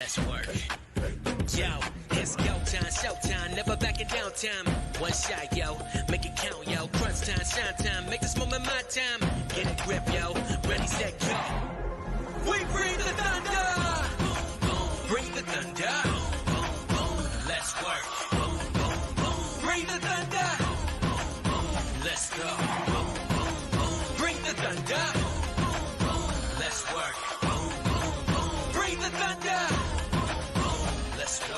Let's work. Yo, it's go time, showtime, never backing down time. One shot, yo, make it count, yo. Crunch time, shine time, make this moment my time. Get a grip, yo, ready, set, go. We bring the thunder. Bring the thunder. Let's work. Bring the thunder. Let's go. Bring the thunder. Let's work. Bring the thunder. Let's go.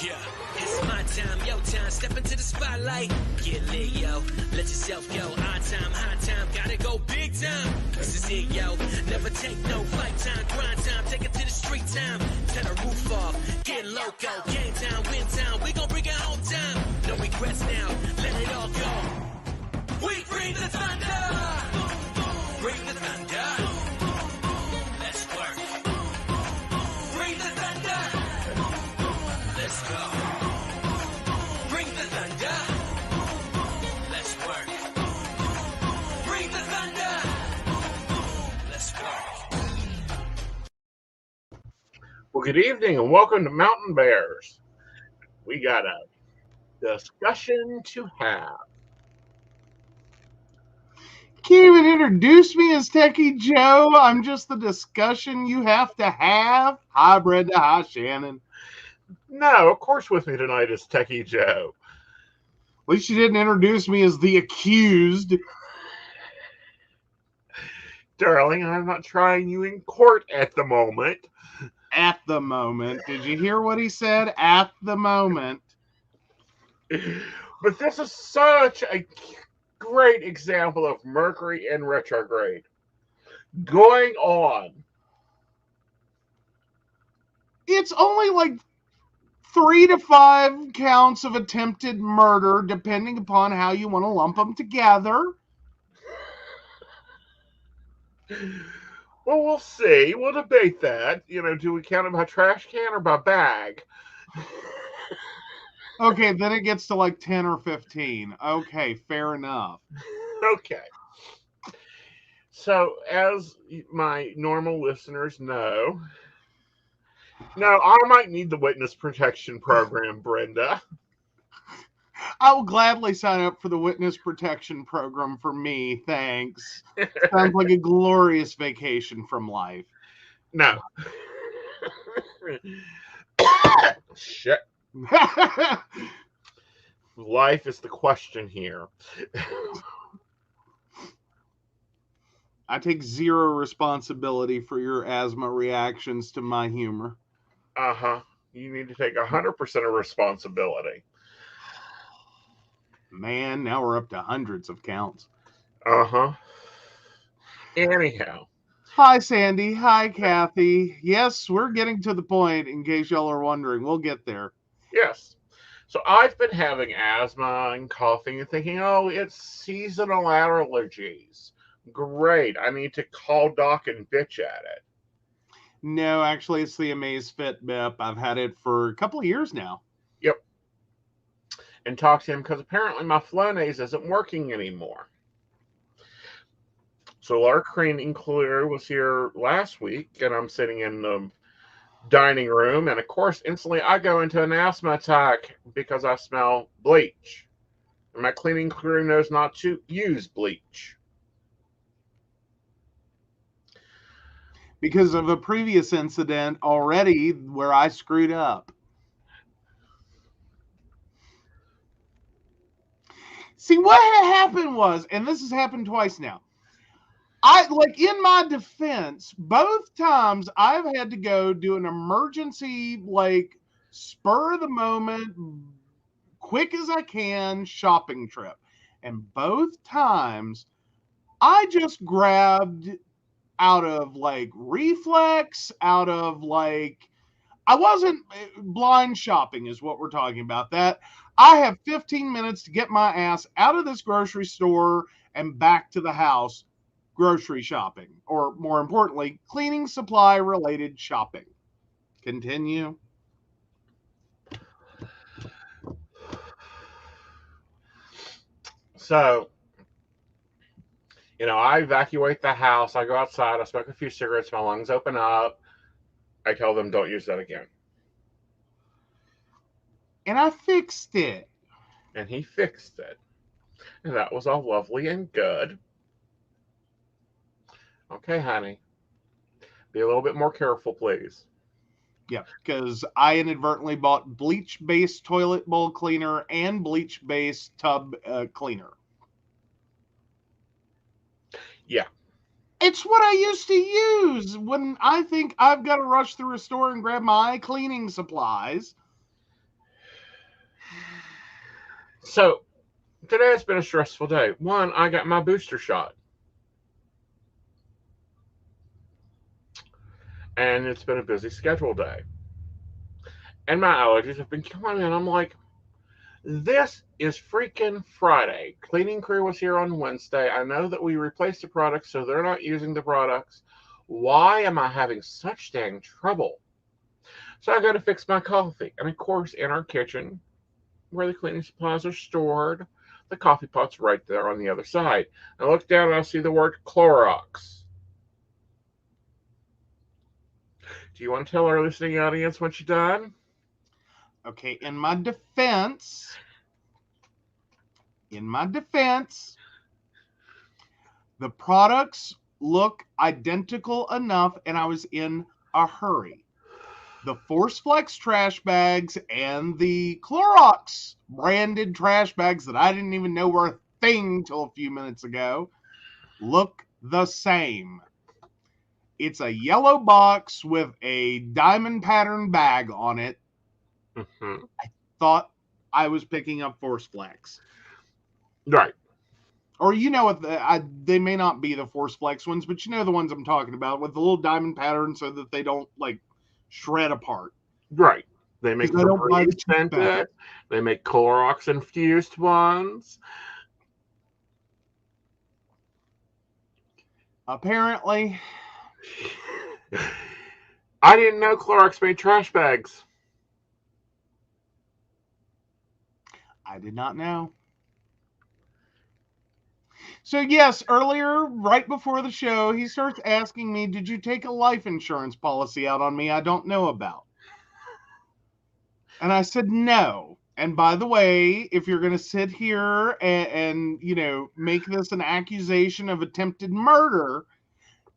Yeah, it's my time, yo time. Step into the spotlight. Get lit, yo. Let yourself go. Our time, high time. Gotta go big time. This is it, yo. Never take no fight time. Grind time. Take it to the street time. Turn the roof off. Get loco. Game time, win time. We gon' bring it home time. No regrets now. Let it all go. We bring the thunder. Bring the thunder. Let's work. Bring the thunder. Let's go. Bring the thunder. Let's work. Bring the thunder. Let's work. Well, good evening and welcome to Mountain Bears. We got a discussion to have. Can't even introduce me as Techy Joe. I'm just the discussion you have to have. Hi, Brenda. Hi, Shannon. No, of course with me tonight is Techy Joe. At least you didn't introduce me as the accused. Darling, I'm not trying you in court at the moment. At the moment. Did you hear what he said? At the moment. But this is such a great example of Mercury in retrograde going on. It's only like 3 to 5 counts of attempted murder, depending upon how you want to lump them together. Well, we'll see. We'll debate that. You know, do we count it by trash can or by bag? Okay, then it gets to like 10 or 15. Okay, fair enough. Okay. So, as my normal listeners know, no, I might need the witness protection program, Brenda. I will gladly sign up for the witness protection program for me. Thanks. Sounds like a glorious vacation from life. No. Shit. Life is the question here. I take zero responsibility for your asthma reactions to my humor. Uh-huh. You need to take 100% of responsibility. Man, now we're up to hundreds of counts. Uh-huh. Anyhow. Hi, Sandy. Hi, Kathy. Yes, we're getting to the point, in case y'all are wondering. We'll get there. Yes. So I've been having asthma and coughing and thinking, oh, it's seasonal allergies. Great. I need to call Doc and bitch at it. No, actually, it's the Amazfit BIP. I've had it for a couple of years now. Yep. And talk to him because apparently my Flonase isn't working anymore. So our cleaning crew was here last week, and I'm sitting in the dining room, and of course, instantly I go into an asthma attack because I smell bleach. And my cleaning crew knows not to use bleach. Because of a previous incident already where I screwed up. See, what had happened was, and this has happened twice now, in my defense, both times I've had to go do an emergency, spur of the moment, quick as I can shopping trip. And both times I just grabbed out of reflex, out of I wasn't blind shopping is what we're talking about. That I have 15 minutes to get my ass out of this grocery store and back to the house grocery shopping, or more importantly, cleaning supply related shopping. Continue. So, I evacuate the house. I go outside. I smoke a few cigarettes. My lungs open up. I tell them don't use that again. And I fixed it. And he fixed it. And that was all lovely and good. Okay, honey. Be a little bit more careful, please. Yeah, because I inadvertently bought bleach-based toilet bowl cleaner and bleach-based tub cleaner. Yeah. It's what I used to use when I think I've got to rush through a store and grab my cleaning supplies. So, today has been a stressful day. One, I got my booster shot. And it's been a busy schedule day. And my allergies have been killing me. And I'm like, this is freaking Friday. Cleaning crew was here on Wednesday. I know that we replaced the products, so they're not using the products. Why am I having such dang trouble? So I got to fix my coffee. And of course, in our kitchen, where the cleaning supplies are stored, the coffee pot's right there on the other side. I look down and I see the word Clorox. Do you want to tell our listening audience what you've done? Okay, in my defense, the products look identical enough, and I was in a hurry. The Force Flex trash bags and the Clorox branded trash bags that I didn't even know were a thing till a few minutes ago look the same. It's a yellow box with a diamond pattern bag on it. Mm-hmm. I thought I was picking up Force Flex. Right. Or you know what, they may not be the Force Flex ones, but you know the ones I'm talking about with the little diamond pattern so that they don't like shred apart. Right. They make I don't buy the Febreze cheap bag. scented. They make Clorox infused ones. Apparently. I didn't know Clorox made trash bags. I did not know. So yes, earlier, right before the show, he starts asking me, did you take a life insurance policy out on me I don't know about? And I said, no. And by the way, if you're going to sit here and, you know, make this an accusation of attempted murder,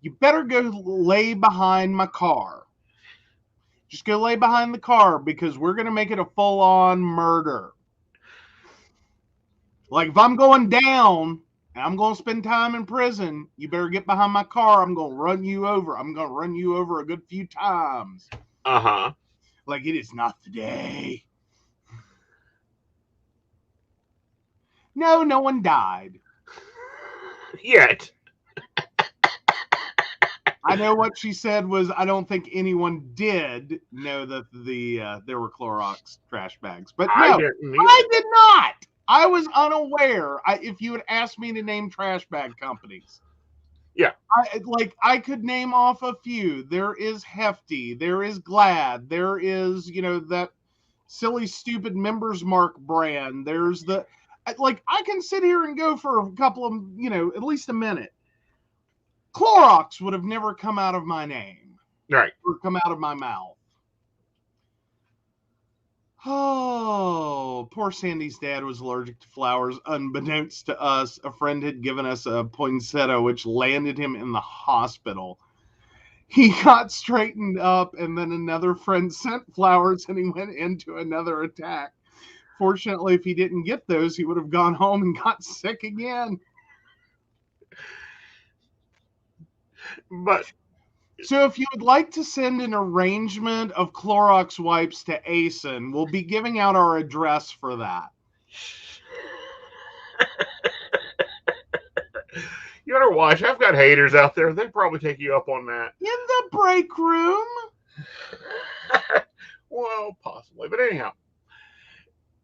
you better go lay behind my car. Just go lay behind the car because we're going to make it a full-on murder. Like, if I'm going down and I'm going to spend time in prison, you better get behind my car. I'm going to run you over. I'm going to run you over a good few times. Uh-huh. Like, it is not the day. No, no one died. Yet. I know what she said was, I don't think anyone did know that there were Clorox trash bags. But no, I did not. I was unaware. If you had asked me to name trash bag companies. Yeah. I could name off a few. There is Hefty. There is Glad. There is, you know, that silly, stupid Members Mark brand. There's I can sit here and go for a couple of, you know, at least a minute. Clorox would have never come out of my name. Right. Or come out of my mouth. Oh, poor Sandy's dad was allergic to flowers. Unbeknownst to us, a friend had given us a poinsettia, which landed him in the hospital. He got straightened up, and then another friend sent flowers, and he went into another attack. Fortunately, if he didn't get those, he would have gone home and got sick again. But so if you would like to send an arrangement of Clorox wipes to Aeson, we'll be giving out our address for that. You better watch. I've got haters out there. They'd probably take you up on that. In the break room? Well, possibly. But anyhow.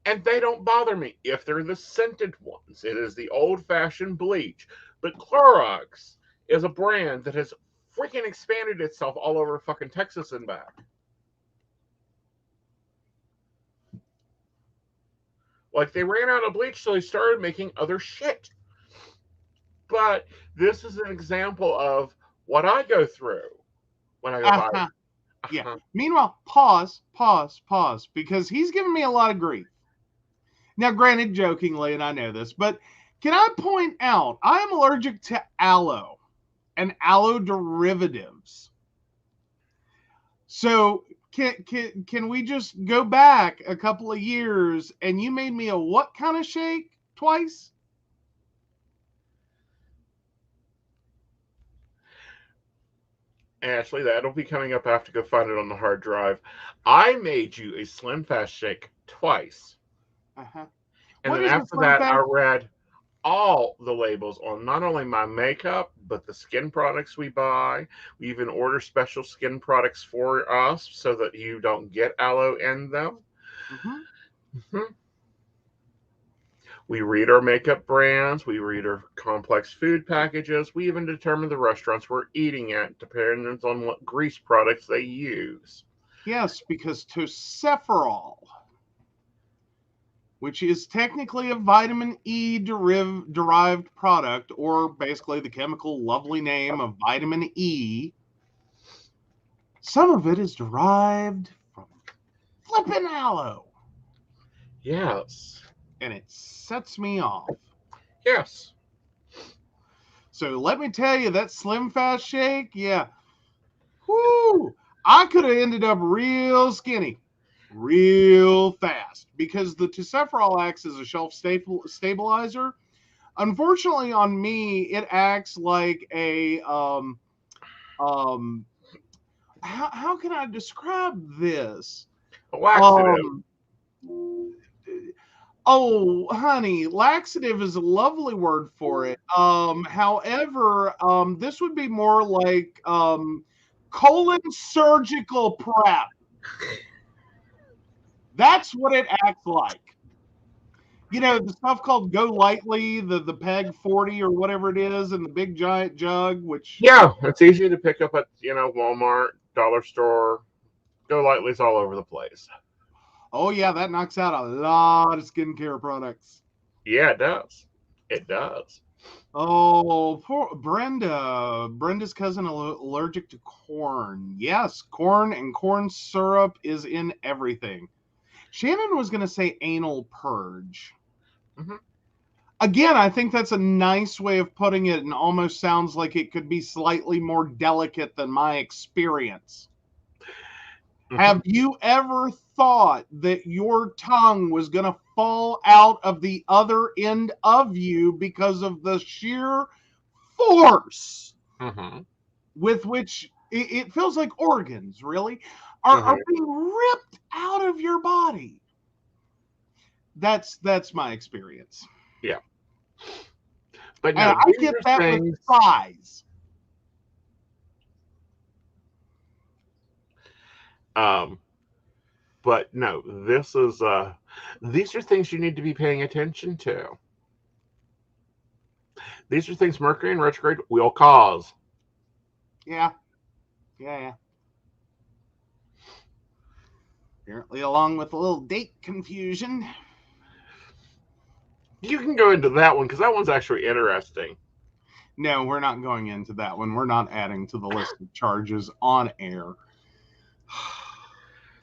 And they don't bother me. If they're the scented ones, it is the old-fashioned bleach. But Clorox is a brand that has freaking expanded itself all over fucking Texas and back. Like, they ran out of bleach, so they started making other shit. But this is an example of what I go through when I go buy Yeah. Uh-huh. Meanwhile, pause, because he's giving me a lot of grief. Now, granted, jokingly, and I know this, but can I point out I am allergic to aloe and aloe derivatives. So can we just go back a couple of years and you made me a what kind of shake twice? Ashley, that'll be coming up. I have to go find it on the hard drive. I made you a Slim Fast shake twice. Uh-huh. And What then is a after Slim that, I Fast? read all the labels on not only my makeup, but the skin products we buy. We even order special skin products for us so that you don't get aloe in them. Mhm. Mhm. We read our makeup brands, we read our complex food packages, we even determine the restaurants we're eating at, depending on what grease products they use. Yes, because tocopherol, which is technically a vitamin E derived product, or basically the chemical lovely name of vitamin E, some of it is derived from flippin' aloe, Yes. and it sets me off. Yes. So let me tell you, that Slim Fast shake, yeah, whoo, I could have ended up real skinny real fast because the tocopherol acts as a shelf stabilizer. Unfortunately, on me, it acts like a um how can I describe this? A laxative. Um oh honey, laxative is a lovely word for it. However, this would be more like colon surgical prep. That's what it acts like. You know, the stuff called Go Lightly, the Peg 40 or whatever it is, and the big giant jug, which, Yeah, it's easy to pick up at, Walmart, dollar store. Go Lightly's all over the place. oh yeah, that knocks out a lot of skincare products. Yeah, it does. It does. Oh, poor Brenda. Brenda's cousin allergic to corn. Yes, corn and corn syrup is in everything. Shannon was going to say anal purge. Hmm. Again, I think that's a nice way of putting it and almost sounds like it could be slightly more delicate than my experience. Hmm. Have you ever thought that your tongue was going to fall out of the other end of you because of the sheer force Hmm. with which it feels like organs, really, are Hmm. being ripped out of your body? That's my experience. Yeah. But And no, I these get are that with things. size. Um, but no, these are things you need to be paying attention to. These are things Mercury in retrograde will cause. Yeah. Yeah. Apparently, along with a little date confusion. You can go into that one because that one's actually interesting. No, we're not going into that one. We're not adding to the list of charges on air.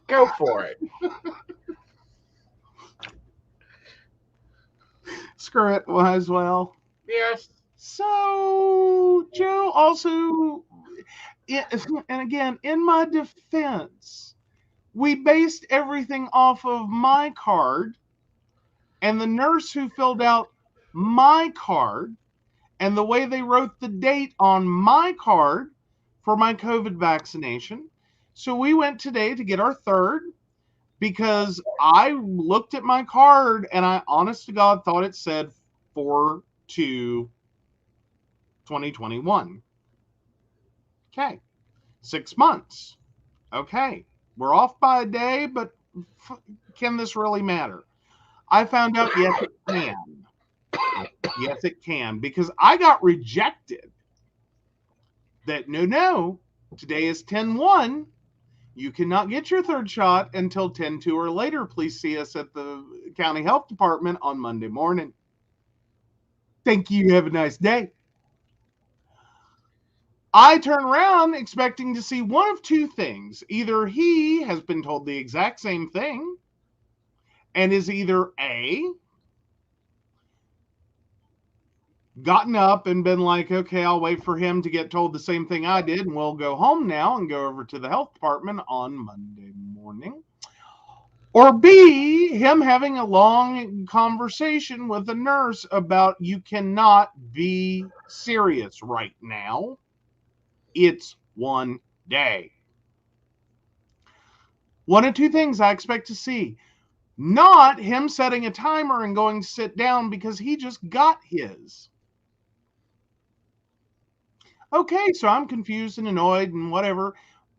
Go for it. Screw it, might as well. Yes. So, Joe also, and again, in my defense, we based everything off of my card, and the nurse who filled out my card, and the way they wrote the date on my card for my COVID vaccination. So we went today to get our third because I looked at my card and I, honest to God, thought it said 4/2/2021. Okay. 6 months. Okay. We're off by a day, but can this really matter? I found out, yes, it can. Yes, it can, because I got rejected. That no, today is 10/1. You cannot get your third shot until 10/2 or later. Please see us at the county health department on Monday morning. Thank you. Have a nice day. I turn around expecting to see one of two things. Either he has been told the exact same thing and is either A, gotten up and been like, okay, I'll wait for him to get told the same thing I did, and we'll go home now and go over to the health department on Monday morning. Or B, him having a long conversation with a nurse about you cannot be serious right now. It's one day. One of two things I expect to see. Not him setting a timer and going to sit down because he just got his. Okay, so I'm confused and annoyed and whatever.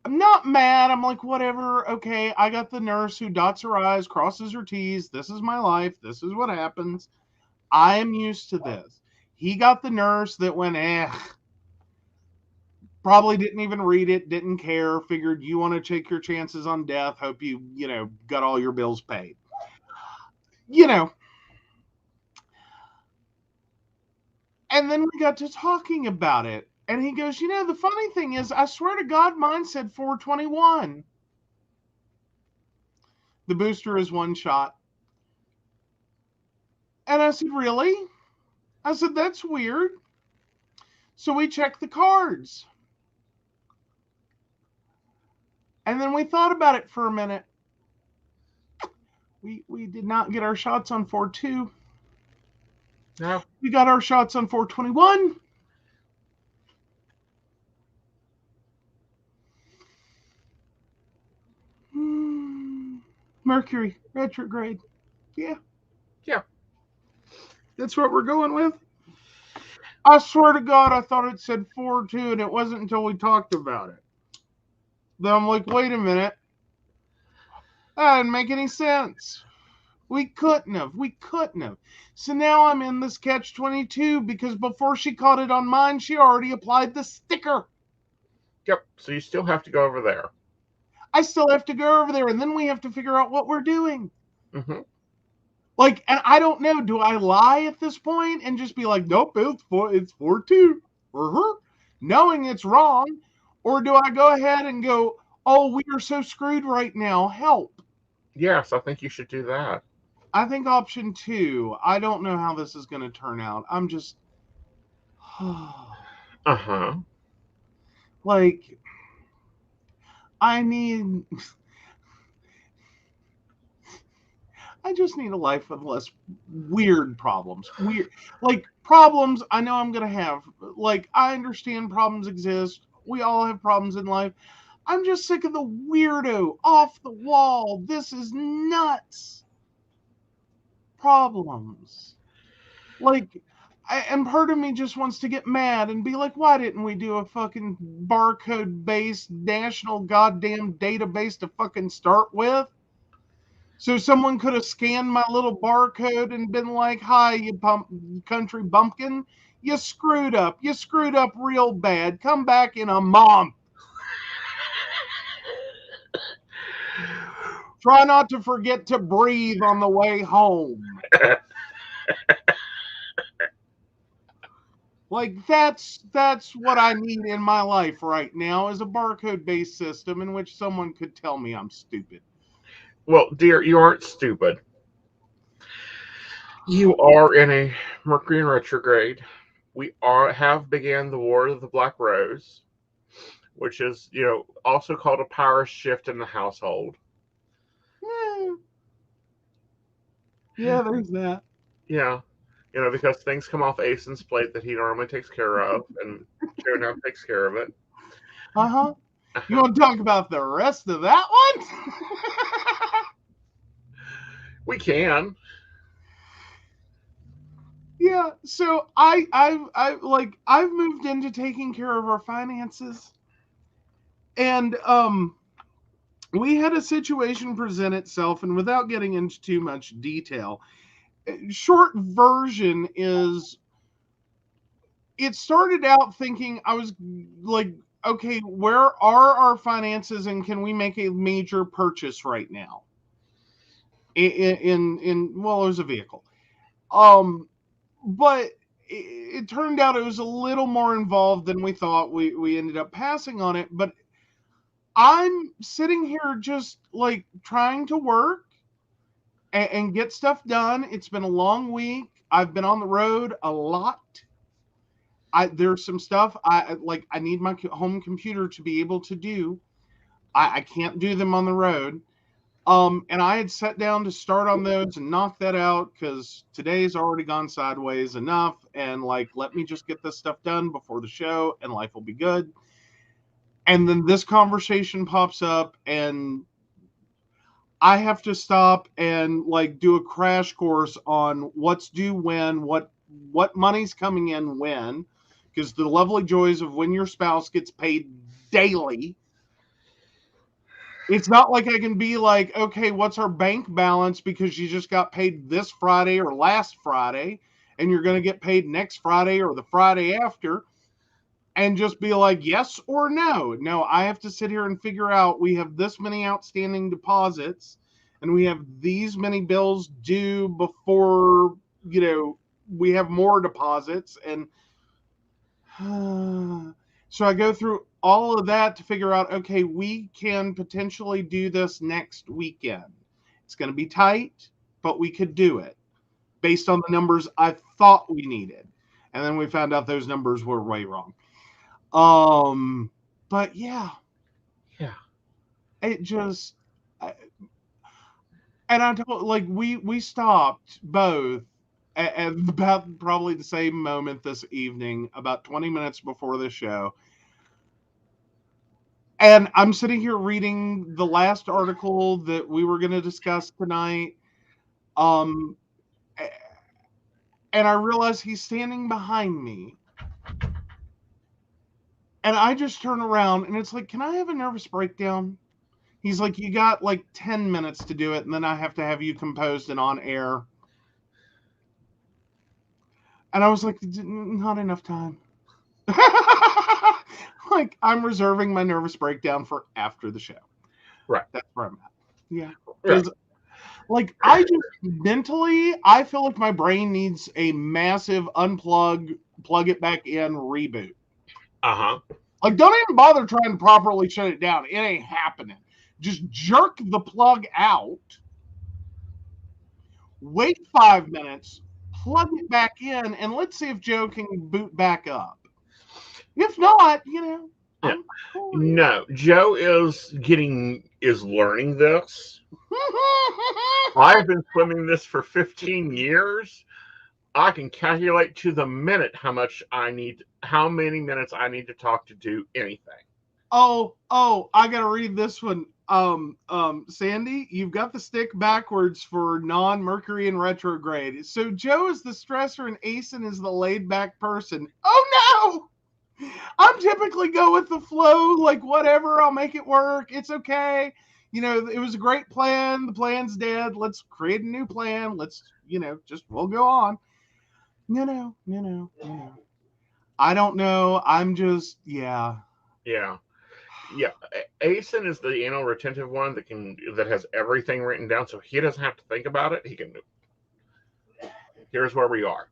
I'm not mad. I'm like, whatever. Okay, I got the nurse who dots her I's, crosses her T's. This is my life. This is what happens. I am used to this. He got the nurse that went, probably didn't even read it, didn't care, figured you want to take your chances on death, hope you got all your bills paid. And then we got to talking about it. And he goes, the funny thing is, I swear to God, mine said 421. The booster is one shot. And I said, really? I said, that's weird. So we checked the cards. And then we thought about it for a minute. We did not get our shots on 4-2. No. We got our shots on 421. Mercury retrograde. Yeah. Yeah. That's what we're going with. I swear to God, I thought it said 4-2, and it wasn't until we talked about it. Then I'm like, wait a minute. That didn't make any sense. We couldn't have. So now I'm in this catch-22 because before she caught it on mine, she already applied the sticker. Yep. So you still have to go over there. I still have to go over there, and then we have to figure out what we're doing. Mm-hmm. Like, and I don't know. Do I lie at this point and just be like, nope, it's 4-2, knowing it's wrong, or do I go ahead and go, oh, we are so screwed right now, help? Yes, I think you should do that. I think option 2. I don't know how this is going to turn out. I'm just, like, I just need a life with less weird problems. Like problems I know I'm going to have. Like, I understand problems exist. We all have problems in life. I'm just sick of the weirdo, off the wall, this is nuts problems. Like, and part of me just wants to get mad and be like, why didn't we do a fucking barcode-based national goddamn database to fucking start with? So someone could have scanned my little barcode and been like, hi, you country bumpkin. You screwed up. You screwed up real bad. Come back in a month. Try not to forget to breathe on the way home. Like, that's what I need in my life right now, is a barcode-based system in which someone could tell me I'm stupid. Well, dear, you aren't stupid. You are in a Mercury in retrograde. We have began the War of the Black Rose, which is, also called a power shift in the household. Yeah, there's that. Yeah. Because things come off Aeson's plate that he normally takes care of, and Joe now takes care of it. Uh-huh. You want to talk about the rest of that one? We can. Yeah, so I've moved into taking care of our finances, and we had a situation present itself, and without getting into too much detail, short version is, it started out thinking I was like, okay, where are our finances, and can we make a major purchase right now? Well, there's a vehicle. But it turned out it was a little more involved than we thought. We ended up passing on it, but I'm sitting here just like trying to work and get stuff done. It's been a long week. I've been on the road a lot. There's some stuff I need my home computer to be able to do. I can't do them on the road. And I had sat down to start on those and knock that out because today's already gone sideways enough. And like, let me just get this stuff done before the show and life will be good. And then this conversation pops up and I have to stop and like do a crash course on what's due when, what money's coming in when, because the lovely joys of when your spouse gets paid daily. It's not like I can be like, okay, what's our bank balance because you just got paid this Friday or last Friday and you're going to get paid next Friday or the Friday after, and just be like, yes or no. No, I have to sit here and figure out we have this many outstanding deposits and we have these many bills due before, we have more deposits. And so I go through all of that to figure out, okay, we can potentially do this next weekend. It's going to be tight, but we could do it based on the numbers I thought we needed. And then we found out those numbers were way wrong. But yeah, it just, and I told, like, we stopped both at about probably the same moment this evening, about 20 minutes before the show. And I'm sitting here reading the last article that we were going to discuss tonight. And I realize he's standing behind me. And I just turn around and it's like, can I have a nervous breakdown? He's like, you got like 10 minutes to do it. And then I have to have you composed and on air. And I was like, not enough time. Like, I'm reserving my nervous breakdown for after the show. Right. That's where I'm at. Yeah. Right. Like, I just mentally, I feel like my brain needs a massive unplug, plug it back in, reboot. Uh-huh. Like, don't even bother trying to properly shut it down. It ain't happening. Just jerk the plug out. Wait 5 minutes. Plug it back in, and let's see if Joe can boot back up. If not, Yeah. No, Joe is learning this. I've been swimming this for 15 years. I can calculate to the minute how many minutes I need to talk to do anything. Oh, I gotta read this one. Sandy, you've got the stick backwards for non-Mercury in retrograde. So Joe is the stressor and Aeson is the laid-back person. Oh no! I'm typically go with the flow, like whatever, I'll make it work. It's okay. It was a great plan. The plan's dead. Let's create a new plan. Let's, we'll go on. No. I don't know. I'm just, yeah. Yeah. Aeson is the anal retentive one that has everything written down, so he doesn't have to think about it. He can. Here's where we are.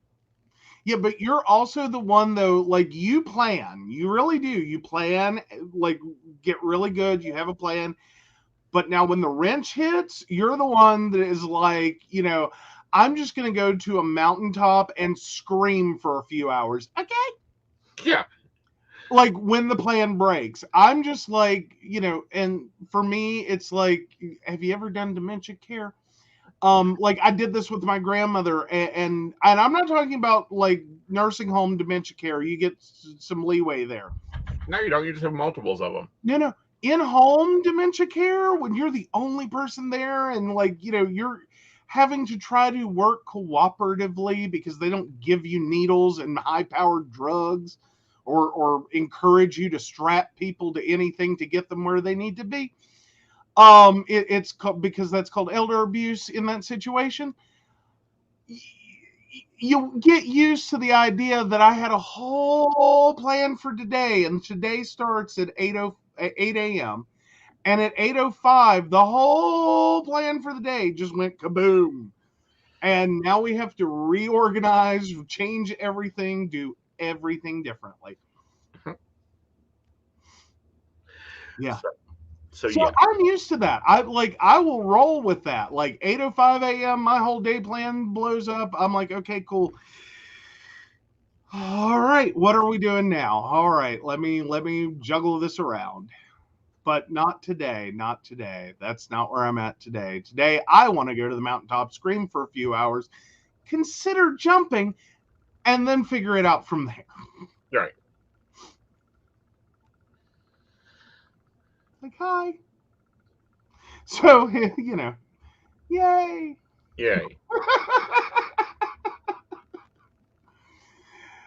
Yeah, but you're also the one though. Like, you plan. You really do. You plan. Like, get really good. You have a plan. But now when the wrench hits, you're the one that is like, I'm just gonna go to a mountaintop and scream for a few hours. Okay. Yeah. Like, when the plan breaks, I'm just like, and for me, it's like, have you ever done dementia care? Like, I did this with my grandmother, and I'm not talking about like nursing home dementia care. You get some leeway there. No, you don't. You just have multiples of them. No. In-home dementia care, when you're the only person there and like, you're having to try to work cooperatively because they don't give you needles and high-powered drugs or encourage you to strap people to anything to get them where they need to be. It's called, because that's called elder abuse in that situation. You get used to the idea that I had a whole plan for today, and today starts at 8 a.m. And at 8:05, the whole plan for the day just went kaboom. And now we have to reorganize, change everything, do everything differently. Yeah. So So yeah. I'm used to that. I will roll with that. Like 8:05 a.m., my whole day plan blows up. I'm like, okay, cool. All right, what are we doing now? All right, let me juggle this around. But not today, not today. That's not where I'm at today. Today I want to go to the mountaintop, scream for a few hours, consider jumping, and then figure it out from there. Right. Like, hi. So, yay. Yay.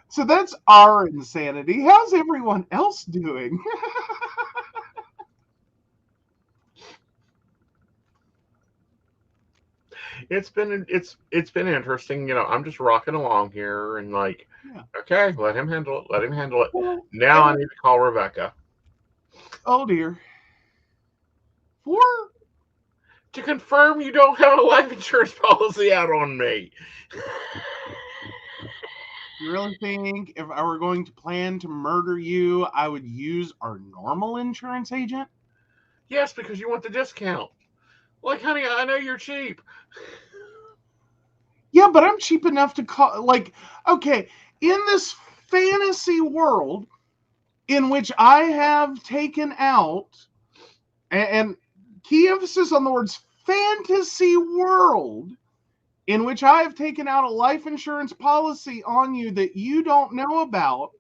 So that's our insanity. How's everyone else doing? It's been interesting. I'm just rocking along here and like, Yeah. okay, let him handle it. Let him handle it. Well, Now I need to call Rebecca. Oh dear. For To confirm you don't have a life insurance policy out on me. you really think if I were going to plan to murder you, I would use our normal insurance agent? Yes, because you want the discount. Like, honey, I know you're cheap. Yeah, but I'm cheap enough to call. Okay, in this fantasy world in which I have taken out, and key emphasis on the words fantasy world, in which I have taken out a life insurance policy on you that you don't know about.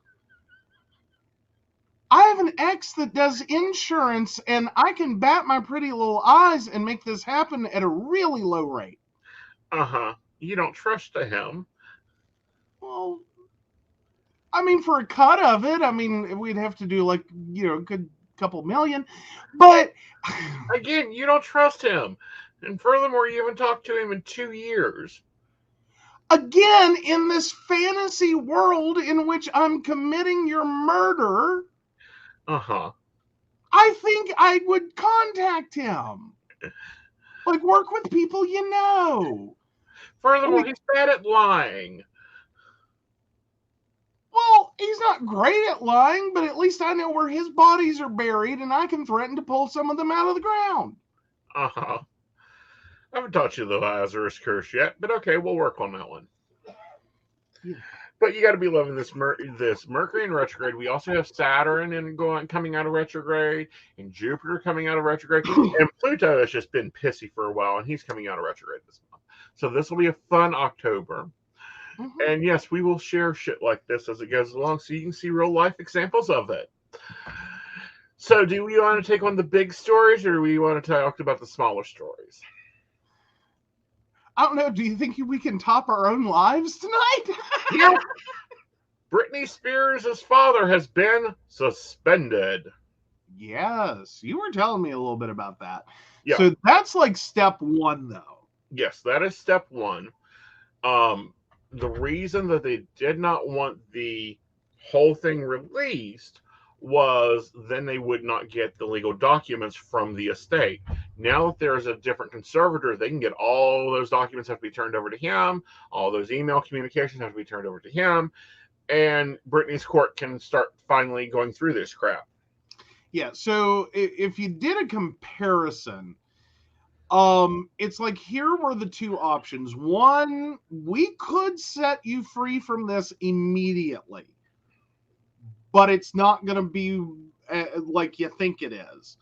I have an ex that does insurance, and I can bat my pretty little eyes and make this happen at a really low rate. Uh-huh. You don't trust him. Well, I mean, for a cut of it, I mean, we'd have to do a good couple million. But again, you don't trust him. And furthermore, you haven't talked to him in 2 years. Again, in this fantasy world in which I'm committing your murder, uh-huh, I think I would contact him. Work with people you know. Furthermore, he's bad at lying. Well, he's not great at lying, but at least I know where his bodies are buried, and I can threaten to pull some of them out of the ground. Uh-huh. I haven't taught you the Lazarus curse yet, but okay, we'll work on that one. Yeah. But you got to be loving this Mercury in retrograde. We also have Saturn coming out of retrograde, and Jupiter coming out of retrograde, and Pluto has just been pissy for a while, and he's coming out of retrograde this month. So this will be a fun October. Mm-hmm. And yes, we will share shit like this as it goes along, so you can see real life examples of it. So, do we want to take on the big stories, or do we want to talk about the smaller stories? I don't know. Do you think we can top our own lives tonight? Yeah. Britney Spears' father has been suspended. Yes. You were telling me a little bit about that. Yeah. So that's like step one, though. Yes, that is step one. The reason that they did not want the whole thing released was then they would not get the legal documents from the estate. Now that there's a different conservator, they can get all those documents have to be turned over to him. All those email communications have to be turned over to him. And Britney's court can start finally going through this crap. Yeah, so if you did a comparison, it's like here were the two options. One, we could set you free from this immediately, but it's not going to be like you think it is.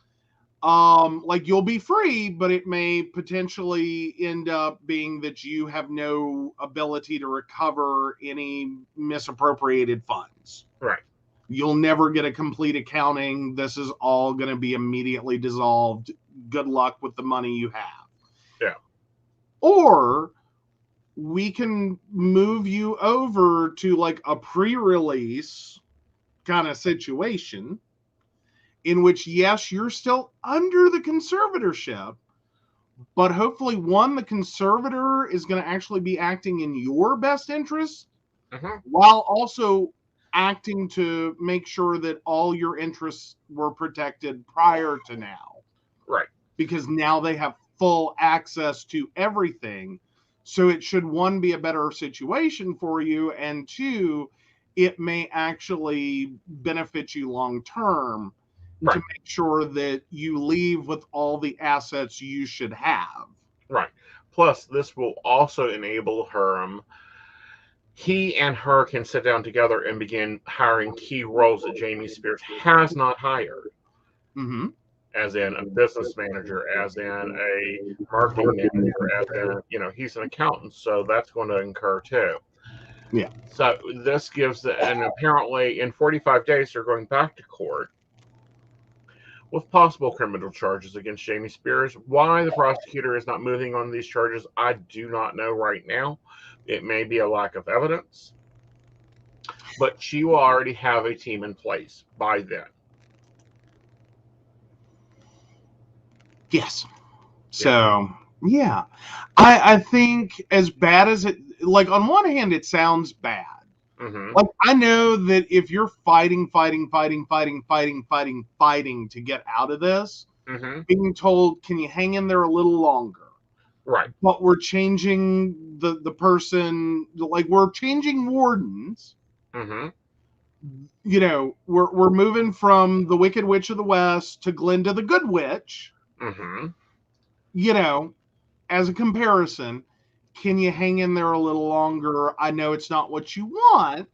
You'll be free, but it may potentially end up being that you have no ability to recover any misappropriated funds. Right. You'll never get a complete accounting. This is all going to be immediately dissolved. Good luck with the money you have. Yeah. Or we can move you over to like a pre-release kind of situation in which, yes, you're still under the conservatorship, but hopefully, one, the conservator is going to actually be acting in your best interest, while also acting to make sure that all your interests were protected prior to now. Right. Because now they have full access to everything. So it should, one, be a better situation for you, and two, it may actually benefit you long term to make sure that you leave with all the assets you should have. Right. Plus, this will also enable her. He and her can sit down together and begin hiring key roles that Jamie Spears has not hired. Mm-hmm. As in a business manager, as in a marketing manager, as in, he's an accountant, so that's going to incur too. Yeah. So this gives and apparently in 45 days they're going back to court with possible criminal charges against Jamie Spears. Why the prosecutor is not moving on these charges, I do not know right now. It may be a lack of evidence, but she will already have a team in place by then. Yes. So, yeah. I think, as bad as it, like, on one hand, it sounds bad. Mm-hmm. Like, I know that if you're fighting to get out of this, Mm-hmm. being told, can you hang in there a little longer? Right. But we're changing the person, like, we're changing wardens. Mm-hmm. We're moving from the Wicked Witch of the West to Glinda the Good Witch. Mm-hmm. As a comparison, can you hang in there a little longer? I know it's not what you want,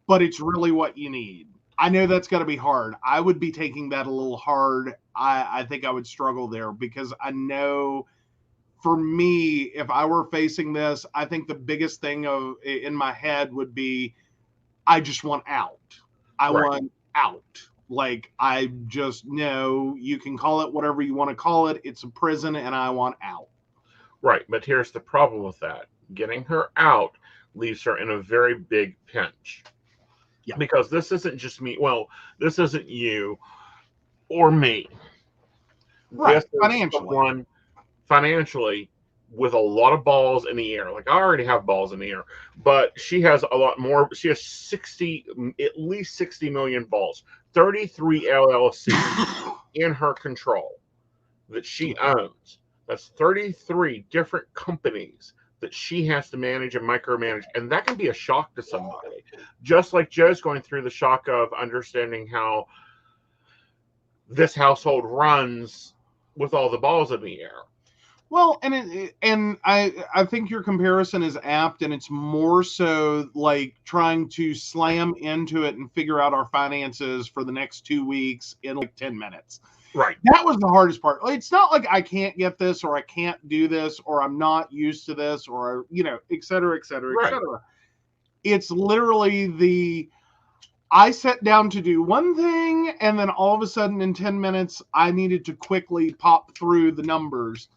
but it's really what you need. I know that's got to be hard. I would be taking that a little hard. I think I would struggle there, because I know, for me, if I were facing this, I think the biggest thing in my head would be, I just want out. I want out. Like, I just know, you can call it whatever you want to call it. It's a prison, and I want out. Right, but here's the problem with that. Getting her out leaves her in a very big pinch. Yeah. Because this isn't just me. Well, this isn't you or me. Right, this is someone financially with a lot of balls in the air. Like, I already have balls in the air, but she has a lot more. She has at least 60 million balls, 33 LLCs in her control that she owns. That's 33 different companies that she has to manage and micromanage. And that can be a shock to somebody. Just like Joe's going through the shock of understanding how this household runs with all the balls in the air. Well, and I think your comparison is apt, and it's more so like trying to slam into it and figure out our finances for the next 2 weeks in like 10 minutes. Right. That was the hardest part. It's not like I can't get this, or I can't do this, or I'm not used to this, or, et cetera, et cetera, et cetera. It's literally I sat down to do one thing, and then all of a sudden in 10 minutes, I needed to quickly pop through the numbers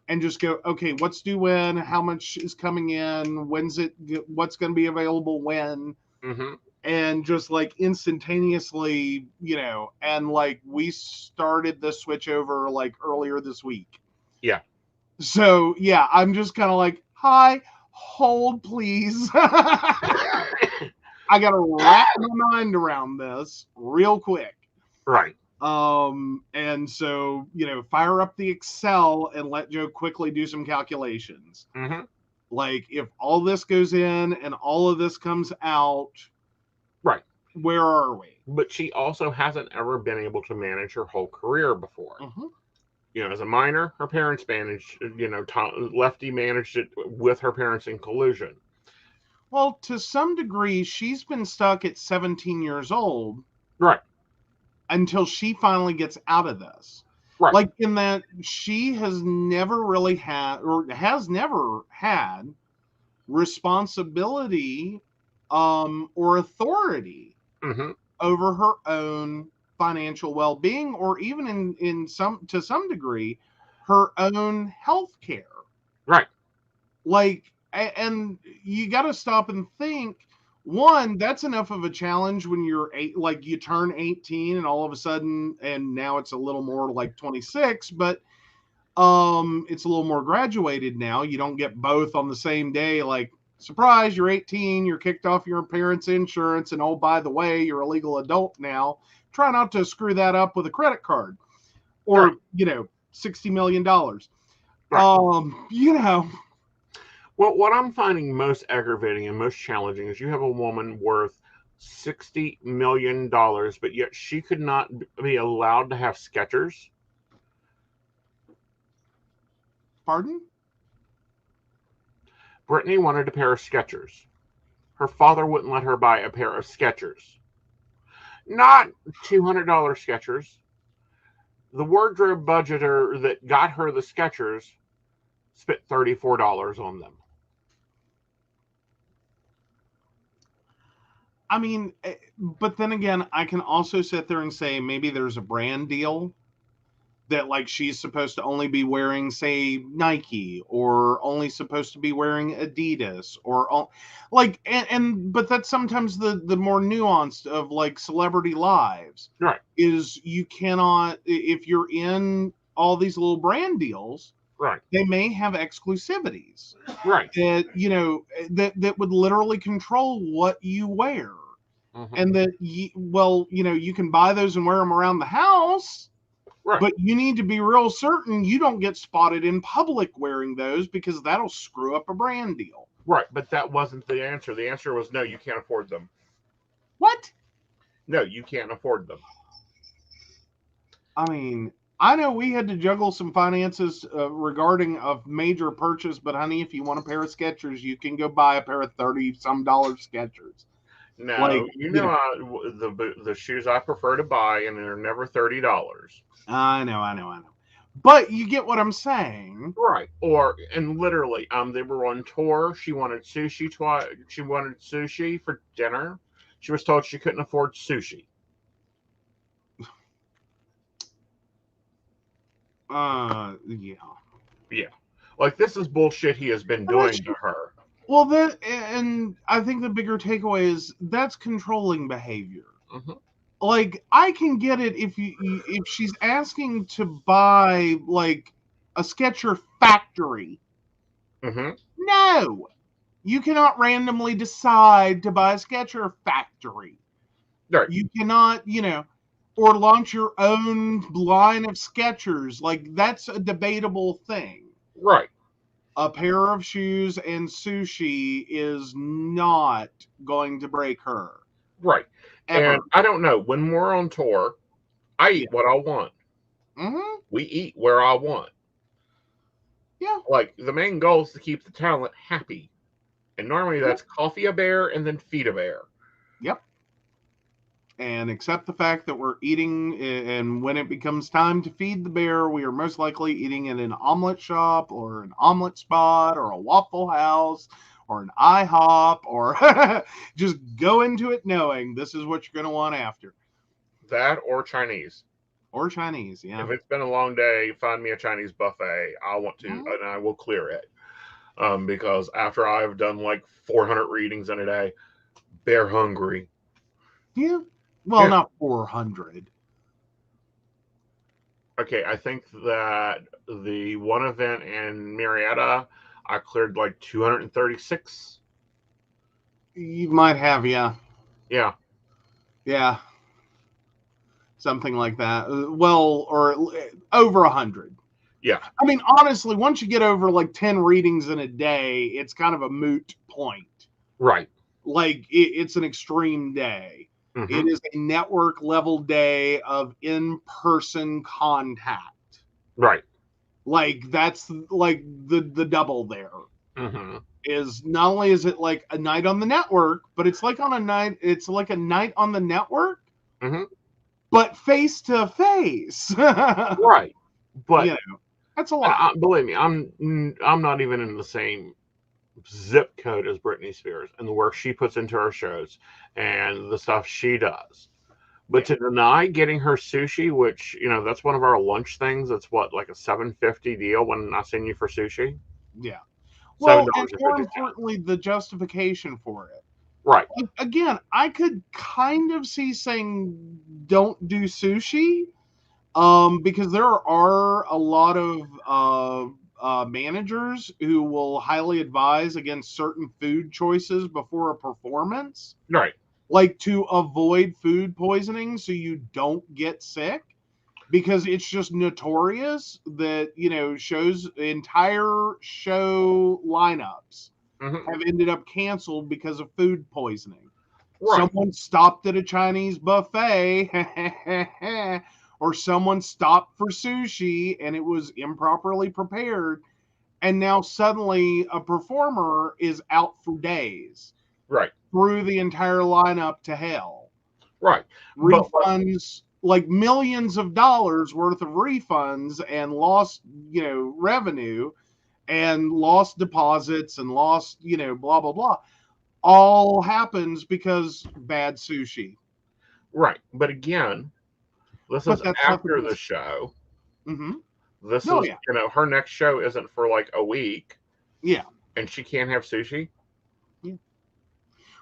and just go, okay, what's due when, how much is coming in, what's going to be available when, and just like instantaneously, and like we started the switch over like earlier this week. Yeah. So yeah, I'm just kind of like, hi, hold please. I got to wrap my mind around this real quick. Right. And so, fire up the Excel and let Joe quickly do some calculations. Like, if all this goes in and all of this comes out, right, where are we? But she also hasn't ever been able to manage her whole career before. As a minor, her parents managed, Lefty managed it with her parents in collusion. Well, to some degree, she's been stuck at 17 years old. Right. Until she finally gets out of this. Right. Like, in that she has never really had, or has never had, responsibility or authority over her own financial well-being, or even to some degree, her own health care. Right. Like, and you got to stop and think, one, that's enough of a challenge when you're like you turn 18 and all of a sudden, and now it's a little more like 26, but it's a little more graduated now. You don't get both on the same day. Like, surprise, you're 18, you're kicked off your parents' insurance, and oh, by the way, you're a legal adult now. Try not to screw that up with a credit card or, $60 million. Right. Well, what I'm finding most aggravating and most challenging is you have a woman worth $60 million, but yet she could not be allowed to have Skechers. Pardon? Brittany wanted a pair of Skechers. Her father wouldn't let her buy a pair of Skechers. Not $200 Skechers. The wardrobe budgeter that got her the Skechers spent $34 on them. I mean, but then again, I can also sit there and say maybe there's a brand deal that like she's supposed to only be wearing, say, Nike, or only supposed to be wearing Adidas, or like, but that's sometimes the more nuanced of like celebrity lives. Right. Is you cannot, if you're in all these little brand deals, right, they may have exclusivities, right, that that would literally control what you wear, and that you can buy those and wear them around the house, right, but you need to be real certain you don't get spotted in public wearing those, because that'll screw up a brand deal. right. But that wasn't the answer. The answer was no, you can't afford them. What? No, you can't afford them. I mean, I know we had to juggle some finances regarding a major purchase, but honey, if you want a pair of Skechers, you can go buy a pair of $30-some Skechers. No, Like, the shoes I prefer to buy, and they're never $30. I know. But you get what I'm saying. Right. And literally, they were on tour. She wanted sushi she wanted sushi for dinner. She was told she couldn't afford sushi. Yeah. Yeah. Like, this is bullshit he has been doing to her. Well, and I think the bigger takeaway is that's controlling behavior. Mm-hmm. Like, I can get it if she's asking to buy like a Sketcher factory. Mm-hmm. No, you cannot randomly decide to buy a Sketcher factory. Right. You cannot, or launch your own line of Skechers. Like, that's a debatable thing. Right. A pair of shoes and sushi is not going to break her. Right. Ever. And I don't know. When we're on tour, I eat what I want. Mm-hmm. We eat where I want. Yeah. Like, the main goal is to keep the talent happy. And normally that's coffee a bear and then feed a bear. Yep. And accept the fact that we're eating, and when it becomes time to feed the bear, we are most likely eating in an omelet shop or an omelet spot or a Waffle House or an IHOP, or just go into it knowing this is what you're going to want after. That or Chinese. Or Chinese, yeah. If it's been a long day, find me a Chinese buffet. I want to, and I will clear it. Because after I've done like 400 readings in a day, bear hungry. Yeah. Well, not 400. Okay, I think that the one event in Marietta, I cleared like 236. You might have, yeah. Yeah. Yeah. Something like that. Well, or over 100. Yeah. I mean, honestly, once you get over like 10 readings in a day, it's kind of a moot point. Right. Like, it's an extreme day. Mm-hmm. It is a network level day of in-person contact. Right. Like, that's like the double there. Mm-hmm. Is not only is it like a night on the network, but it's like a night on the network, mm-hmm. but face to face. Right. But that's a lot. Believe me, I'm not even in the same zip code as Britney Spears and the work she puts into her shows and the stuff she does. But to deny getting her sushi, which, that's one of our lunch things, that's what, like a $7.50 deal when I send you for sushi? Yeah. Well, and more importantly, the justification for it. Right. Again, I could kind of see saying don't do sushi, because there are a lot of managers who will highly advise against certain food choices before a performance. Right. Like, to avoid food poisoning so you don't get sick. because it's just notorious that, shows, entire show lineups Mhm. have ended up canceled because of food poisoning. Right. Someone stopped at a Chinese buffet, or someone stopped for sushi and it was improperly prepared. And now suddenly a performer is out for days, Right. through the entire lineup to hell. Right. But Refunds, like millions of dollars worth of refunds, and lost, revenue, and lost deposits, and lost, blah, blah, blah. All happens because bad sushi. right. But again, this But is that's after nothing. the show. Mm-hmm. This Oh, is, yeah. her next show isn't for like a week, Yeah. and she can't have sushi. Yeah.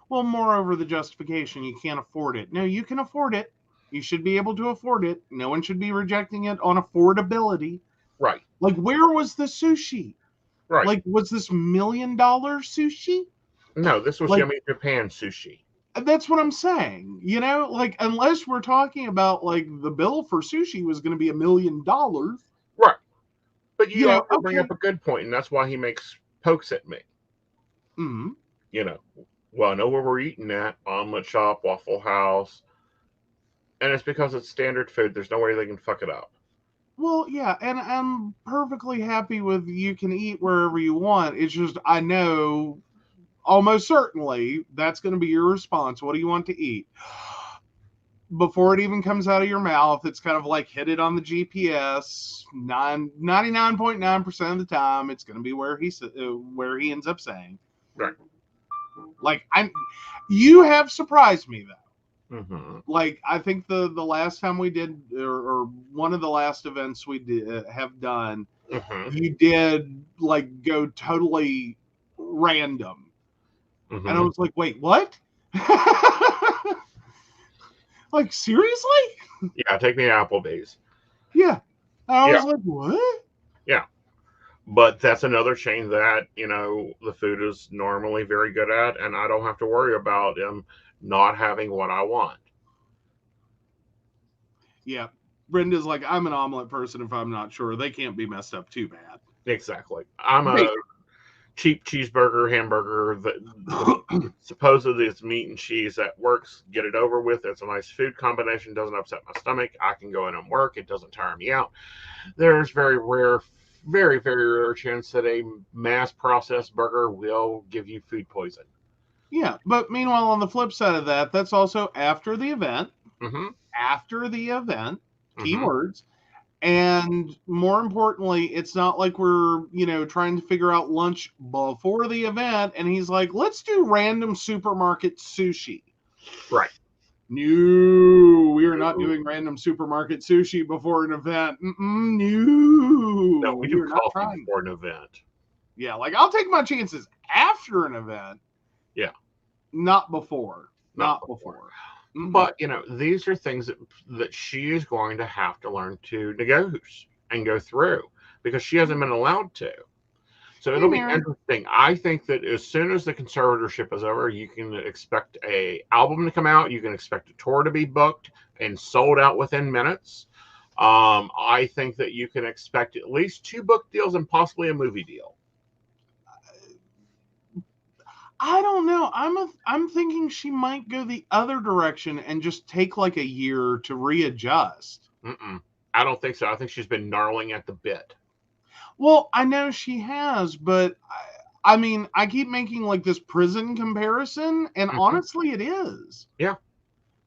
Well, moreover, the justification, you can't afford it. No, you can afford it. You should be able to afford it. No one should be rejecting it on affordability. Right. Like, where was the sushi? Right. Like, was this $1 million sushi? No, this was Like, Yummy Japan sushi. that's what I'm saying. Like, unless we're talking about, like, the bill for sushi was going to be $1 million. Right. But you also bring Okay. up a good point, and that's why he makes pokes at me. Mm-hmm. Well, I know where we're eating at, Omelet Shop, Waffle House, and it's because it's standard food. There's no way they can fuck it up. Well, yeah, and I'm perfectly happy with you can eat wherever you want. It's just, I know almost certainly that's going to be your response. What do you want to eat? Before it even comes out of your mouth, it's kind of like hit it on the GPS. 99.9% of the time, it's going to be where he ends up saying. Right. Like, you have surprised me though. Mm-hmm. Like, I think the last time we did, or one of the last events we did have done, Mm-hmm. you did like go totally random. Mm-hmm. And I was like, wait, what? Like, seriously? Yeah, take me to Applebee's. Yeah. I was Yeah. like, what? Yeah. But that's another chain that, the food is normally very good at, and I don't have to worry about them not having what I want. Yeah. Brenda's like, I'm an omelet person if I'm not sure. They can't be messed up too bad. Exactly. I'm a cheap cheeseburger, hamburger that supposedly it's meat and cheese that works. Get it over with. It's a nice food combination. Doesn't upset my stomach. I can go in and work. It doesn't tire me out. There's very rare, very, very rare chance that a mass processed burger will give you food poison. Yeah. But meanwhile, on the flip side of that, that's also after the event. Mm-hmm. After the event, Mm-hmm. keywords. And more importantly, it's not like we're, trying to figure out lunch before the event. And he's like, let's do random supermarket sushi. Right. No, we are not doing random supermarket sushi before an event. No, we do are not coffee trying before an event. Yeah, like, I'll take my chances after an event. Yeah. Not before. Not before. But, these are things that she is going to have to learn to negotiate and go through because she hasn't been allowed to. So it'll be interesting. I think that as soon as the conservatorship is over, you can expect a album to come out. You can expect a tour to be booked and sold out within minutes. I think that you can expect at least 2 book deals and possibly a movie deal. I don't know. I'm thinking she might go the other direction and just take like a year to readjust. I don't think so. I think she's been gnarling at the bit. Well, I know she has, but I mean, I keep making like this prison comparison, and honestly, it is. Yeah.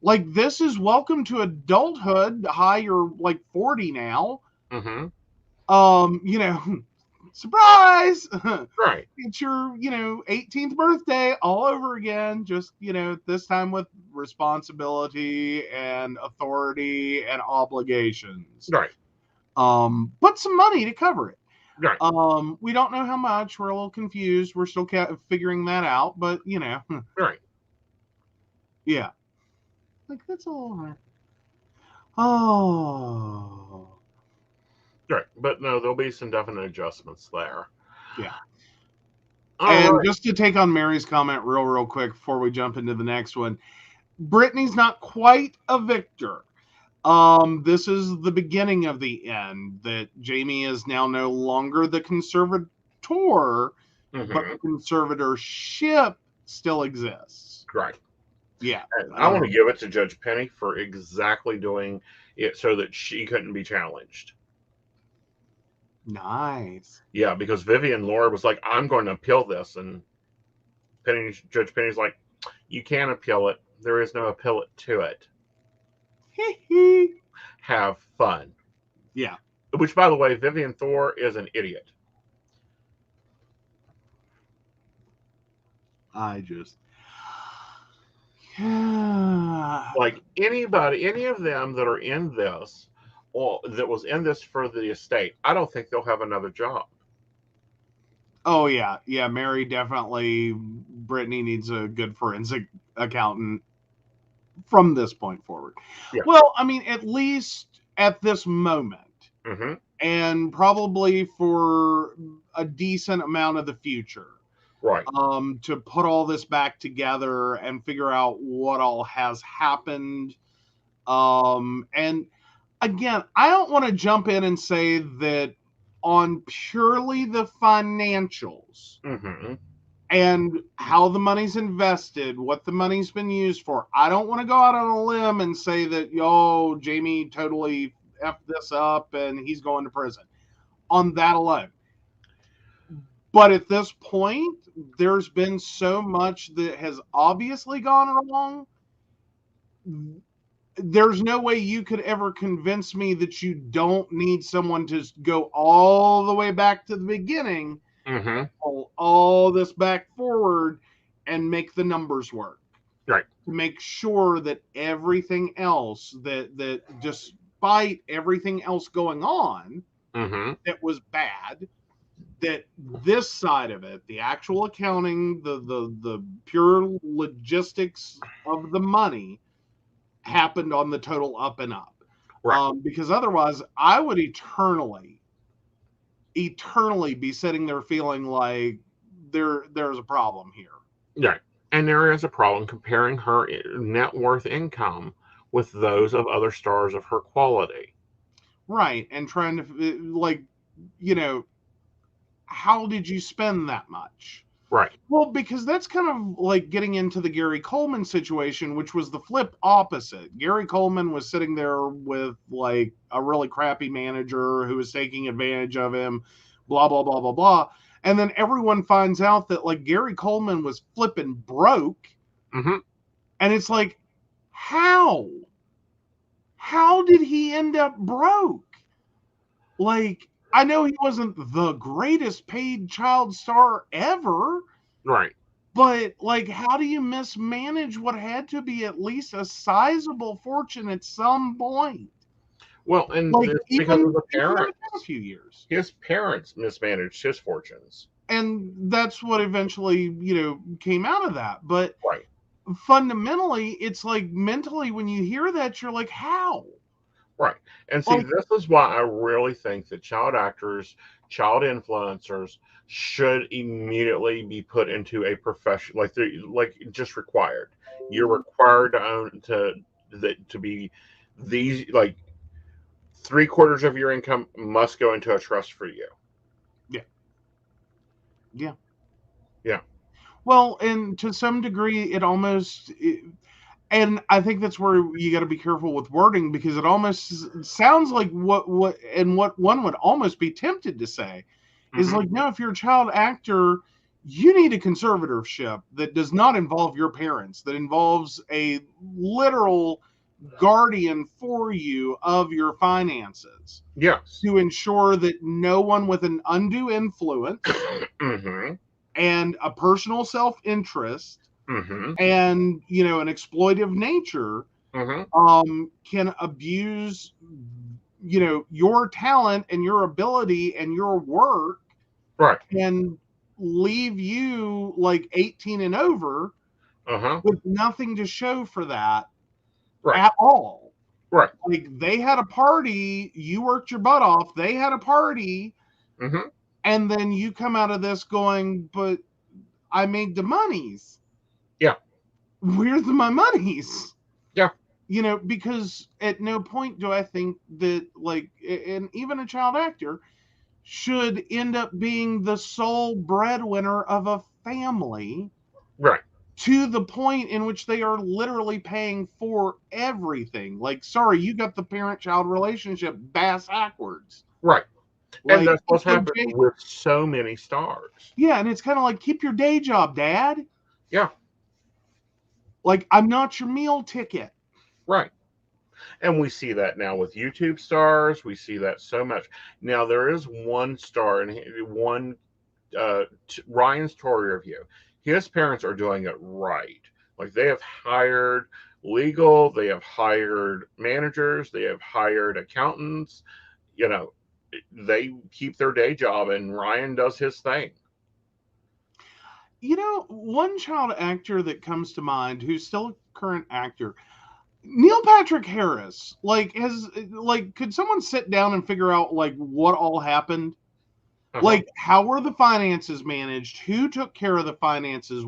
Like, this is welcome to adulthood. Hi, you're like 40 now. Mm-hmm. Surprise! Right. It's your, 18th birthday all over again. Just, this time with responsibility and authority and obligations. Right. But some money to cover it. Right. We don't know how much. We're a little confused. We're still figuring that out, but, Right. Yeah. Like, that's all right. Oh. Right. But no, there'll be some definite adjustments there. Yeah. All just to take on Mary's comment real quick before we jump into the next one, Brittany's not quite a victor. This is the beginning of the end, that Jamie is now no longer the conservator, but the conservatorship still exists. Right. Yeah. And I want to give it to Judge Penny for exactly doing it so that she couldn't be challenged. Nice. Yeah, because Vivian Laura was like, I'm going to appeal this. And Judge Penny's like, you can't appeal it. There is no appeal to it. Have fun. Yeah. Which, by the way, Vivian Thor is an idiot. I just... Like any of them that are in this, or that was in this for the estate, I don't think they'll have another job. Oh, yeah. Yeah, Mary definitely... Brittany needs a good forensic accountant from this point forward. Yeah. Well, I mean, at least at this moment. Mm-hmm. And probably for a decent amount of the future. Right. To put all this back together and figure out what all has happened. And again, I don't want to jump in and say that on purely the financials and how the money's invested, what the money's been used for. I don't want to go out on a limb and say that, Jamie totally effed this up and he's going to prison on that alone. But at this point, there's been so much that has obviously gone wrong. There's no way you could ever convince me that you don't need someone to go all the way back to the beginning, pull all this back forward, and make the numbers work. Right. To make sure that everything else, that despite everything else going on that was bad, that this side of it, the actual accounting, the pure logistics of the money, happened on the total up and up. Right. Because otherwise, I would eternally be sitting there feeling like there's a problem here. Right. And there is a problem comparing her net worth income with those of other stars of her quality. Right. And trying to, how did you spend that much? Right. Well, because that's kind of like getting into the Gary Coleman situation, which was the flip opposite. Gary Coleman was sitting there with like a really crappy manager who was taking advantage of him, blah, blah, blah, blah, blah. And then everyone finds out that like Gary Coleman was flipping broke. And it's like, how? How did he end up broke? Like, I know he wasn't the greatest paid child star ever. Right. But, like, how do you mismanage what had to be at least a sizable fortune at some point? Well, and like, because of the parents. A few years. His parents mismanaged his fortunes. And that's what eventually, came out of that. But right. Fundamentally, it's like mentally when you hear that, you're like, how? Right. And see, this is why I really think that child actors, child influencers should immediately be put into a profession, like just required. You're required to be these, like 3/4 of your income must go into a trust for you. Yeah. Well, and to some degree, and I think that's where you got to be careful with wording, because it almost sounds like what one would almost be tempted to say is like, no, if you're a child actor, you need a conservatorship that does not involve your parents, that involves a literal guardian for you of your finances. Yes. To ensure that no one with an undue influence and a personal self-interest and an exploitive nature can abuse your talent and your ability and your work, right, and leave you like 18 and over with nothing to show for that at all. Right. Like, they had a party, you worked your butt off, they had a party, and then you come out of this going, but I made the monies. Yeah. Where's my monies? Yeah. You know, because at no point do I think that, like, and even a child actor should end up being the sole breadwinner of a family Right. to the point in which they are literally paying for everything. Like, sorry, you got the parent-child relationship bass backwards. Right. And Like, that's what's happening with so many stars. yeah, and it's kind of like, keep your day job, Dad. Yeah. Like, I'm not your meal ticket. Right. And we see that now with YouTube stars. We see that so much. Now, there is one star and one Ryan's toy review. His parents are doing it right. Like, they have hired legal, they have hired managers, they have hired accountants. You know, they keep their day job, and Ryan does his thing. You know, one child actor that comes to mind who's still a current actor, Neil Patrick Harris. Like, could someone sit down and figure out, like, what all happened? Like, how were the finances managed? Who took care of the finances?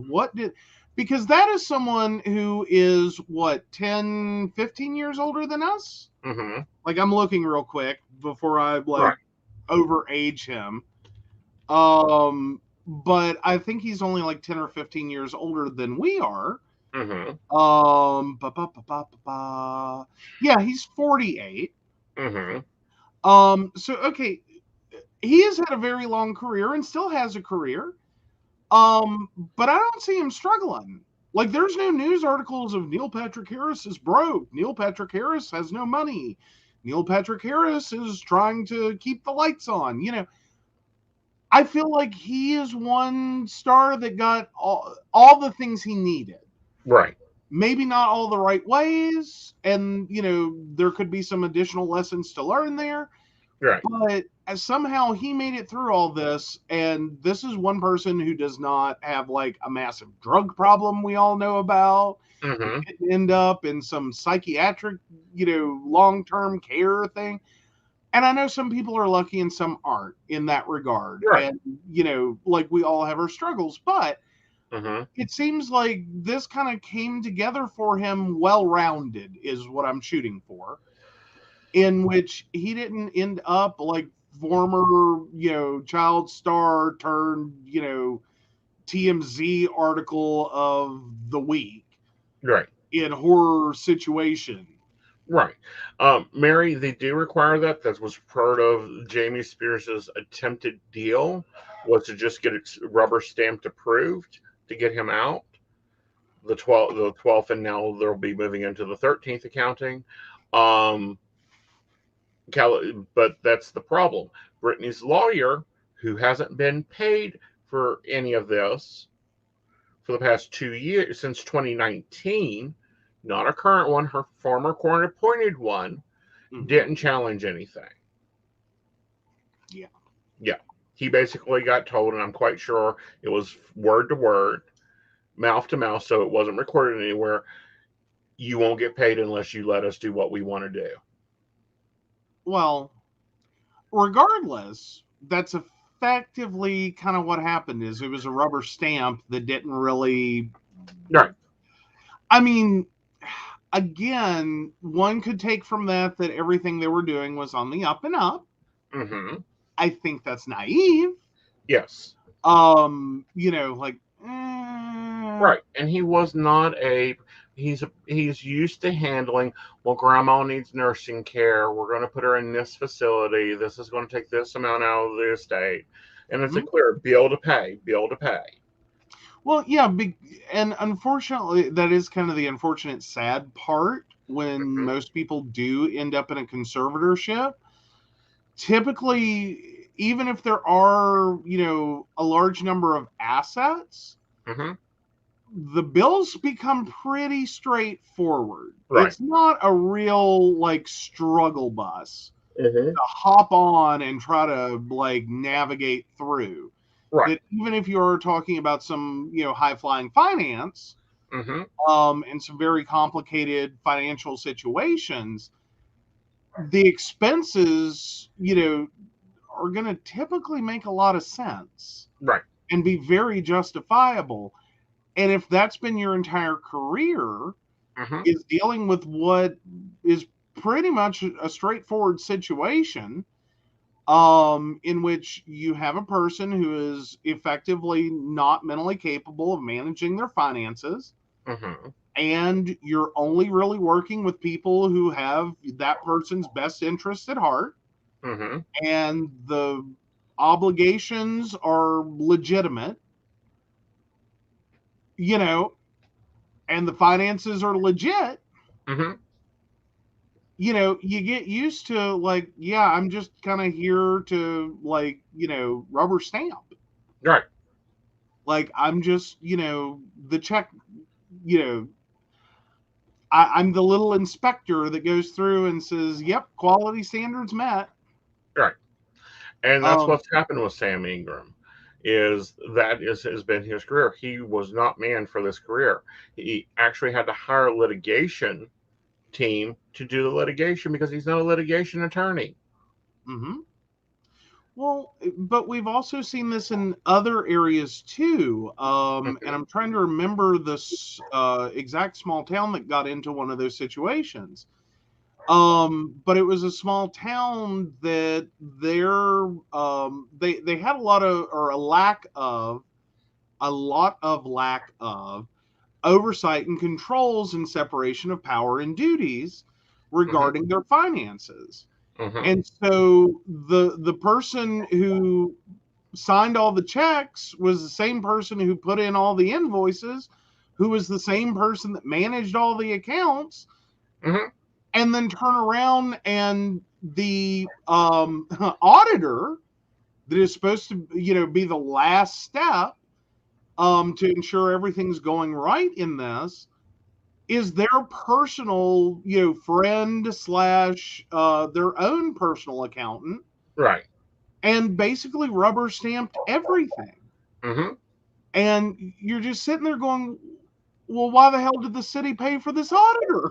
Because that is someone who is, what, 10, 15 years older than us? Mm-hmm. Like, I'm looking real quick before I, like, Right. overage him. But I think he's only like 10 or 15 years older than we are. Mm-hmm. Yeah, he's 48. Mm-hmm. So okay, he has had a very long career and still has a career. But I don't see him struggling. Like, there's no news articles of Neil Patrick Harris is broke. Neil Patrick Harris has no money. Neil Patrick Harris is trying to keep the lights on. You know, I feel like he is one star that got all the things he needed. Right. Maybe not all the right ways, and, you know, there could be some additional lessons to learn there. Right. But somehow he made it through all this, and this is one person who does not have, like, a massive drug problem we all know about. Mm-hmm. He didn't end up in some psychiatric, you know, long-term care thing. And I know some people are lucky and some aren't in that regard. Right. And, you know, like, we all have our struggles, but Mm-hmm. it seems like this kind of came together for him well-rounded is what I'm shooting for, in which he didn't end up like former, you know, child star turned, you know, TMZ article of the week Right. in horror situation. Right. Mary, they do require that. That was part of Jamie Spears' attempted deal, was to just get it rubber stamped approved to get him out. The 12th, and now they'll be moving into the 13th accounting. But that's the problem. Brittany's lawyer, who hasn't been paid for any of this for the past 2 years, since 2019, not a current one, her former court appointed one, didn't challenge anything. Yeah. Yeah. He basically got told, and I'm quite sure it was word to word, mouth to mouth, so it wasn't recorded anywhere. You won't get paid unless you let us do what we want to do. Well, regardless, that's effectively kind of what happened. Is it was a rubber stamp that didn't really. Right. I mean, again, one could take from that everything they were doing was on the up and up. Mm-hmm. I think that's naive. Yes. You know, like, right. And he was not he's used to handling, well, grandma needs nursing care. We're going to put her in this facility. This is going to take this amount out of the estate. And it's a clear bill to pay. Well, yeah, and unfortunately, that is kind of the unfortunate sad part when most people do end up in a conservatorship. Typically, even if there are, you know, a large number of assets, the bills become pretty straightforward. Right. It's not a real, like, struggle bus to hop on and try to, like, navigate through. Right. That even if you're talking about some, you know, high-flying finance, and some very complicated financial situations, the expenses, you know, are going to typically make a lot of sense. Right. And be very justifiable. And if that's been your entire career, Mm-hmm. is dealing with what is pretty much a straightforward situation, in which you have a person who is effectively not mentally capable of managing their finances, Mm-hmm. and you're only really working with people who have that person's best interests at heart, Mm-hmm. and the obligations are legitimate, you know, and the finances are legit. Mm-hmm. You get used to, like, yeah, I'm just kind of here to, like, rubber stamp. Right. Like, I'm just, the check, you know, I'm the little inspector that goes through and says, yep, quality standards met. Right. And that's Um, what's happened with Sam Ingram. Has been his career. He was not manned for this career. He actually had to hire a litigation team to do the litigation because he's not a litigation attorney. mhm. Well, but we've also seen this in other areas too. And I'm trying to remember this exact small town that got into one of those situations. But it was a small town that they had a lot of lack of oversight and controls and separation of power and duties Mm-hmm. regarding their finances. Mm-hmm. And so the person who signed all the checks was the same person who put in all the invoices, who was the same person that managed all the accounts, Mm-hmm. and then turn around and the auditor that is supposed to, be the last step to ensure everything's going right in this, is their personal, friend slash their own personal accountant, Right. and basically rubber stamped everything. Mm-hmm. And you're just sitting there going, well, why the hell did the city pay for this auditor?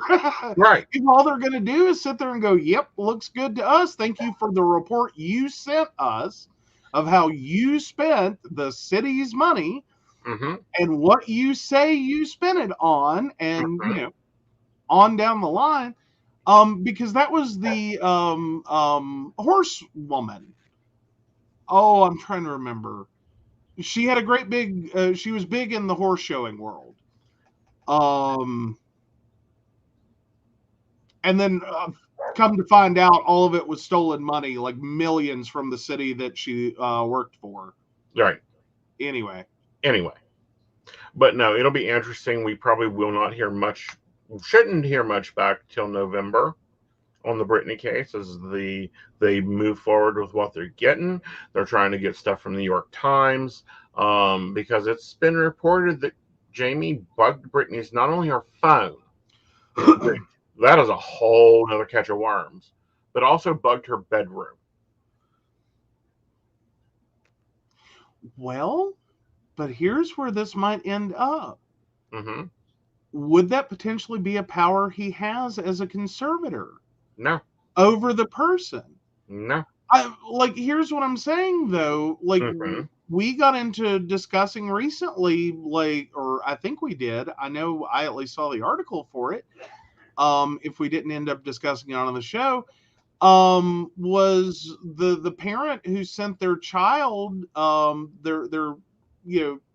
Right. If all they're going to do is sit there and go, yep, looks good to us. Thank you for the report you sent us of how you spent the city's money Mm-hmm. and what you say you spent it on, and, Mm-hmm. on down the line. Because that was the horse woman. Oh, I'm trying to remember. She had a great big. She was big in the horse showing world. Um, and then come to find out, all of it was stolen money, like millions from the city that she worked for. Right. Anyway, Anyway, but no, it'll be interesting. We probably will not hear much. Shouldn't hear much back till November on the Britney case as they move forward with what they're getting. They're trying to get stuff from the New York Times because it's been reported that Jamie bugged Britney's not only her phone, that is a whole other catch of worms, but also bugged her bedroom. well, but here's where this might end up. Mm-hmm. Would that potentially be a power he has as a conservator No, over the person? no. Here's what I'm saying though. Like, Mm-hmm. we got into discussing recently, like, or I think we did. I know I at least saw the article for it. If we didn't end up discussing it on the show, was the parent who sent their child, their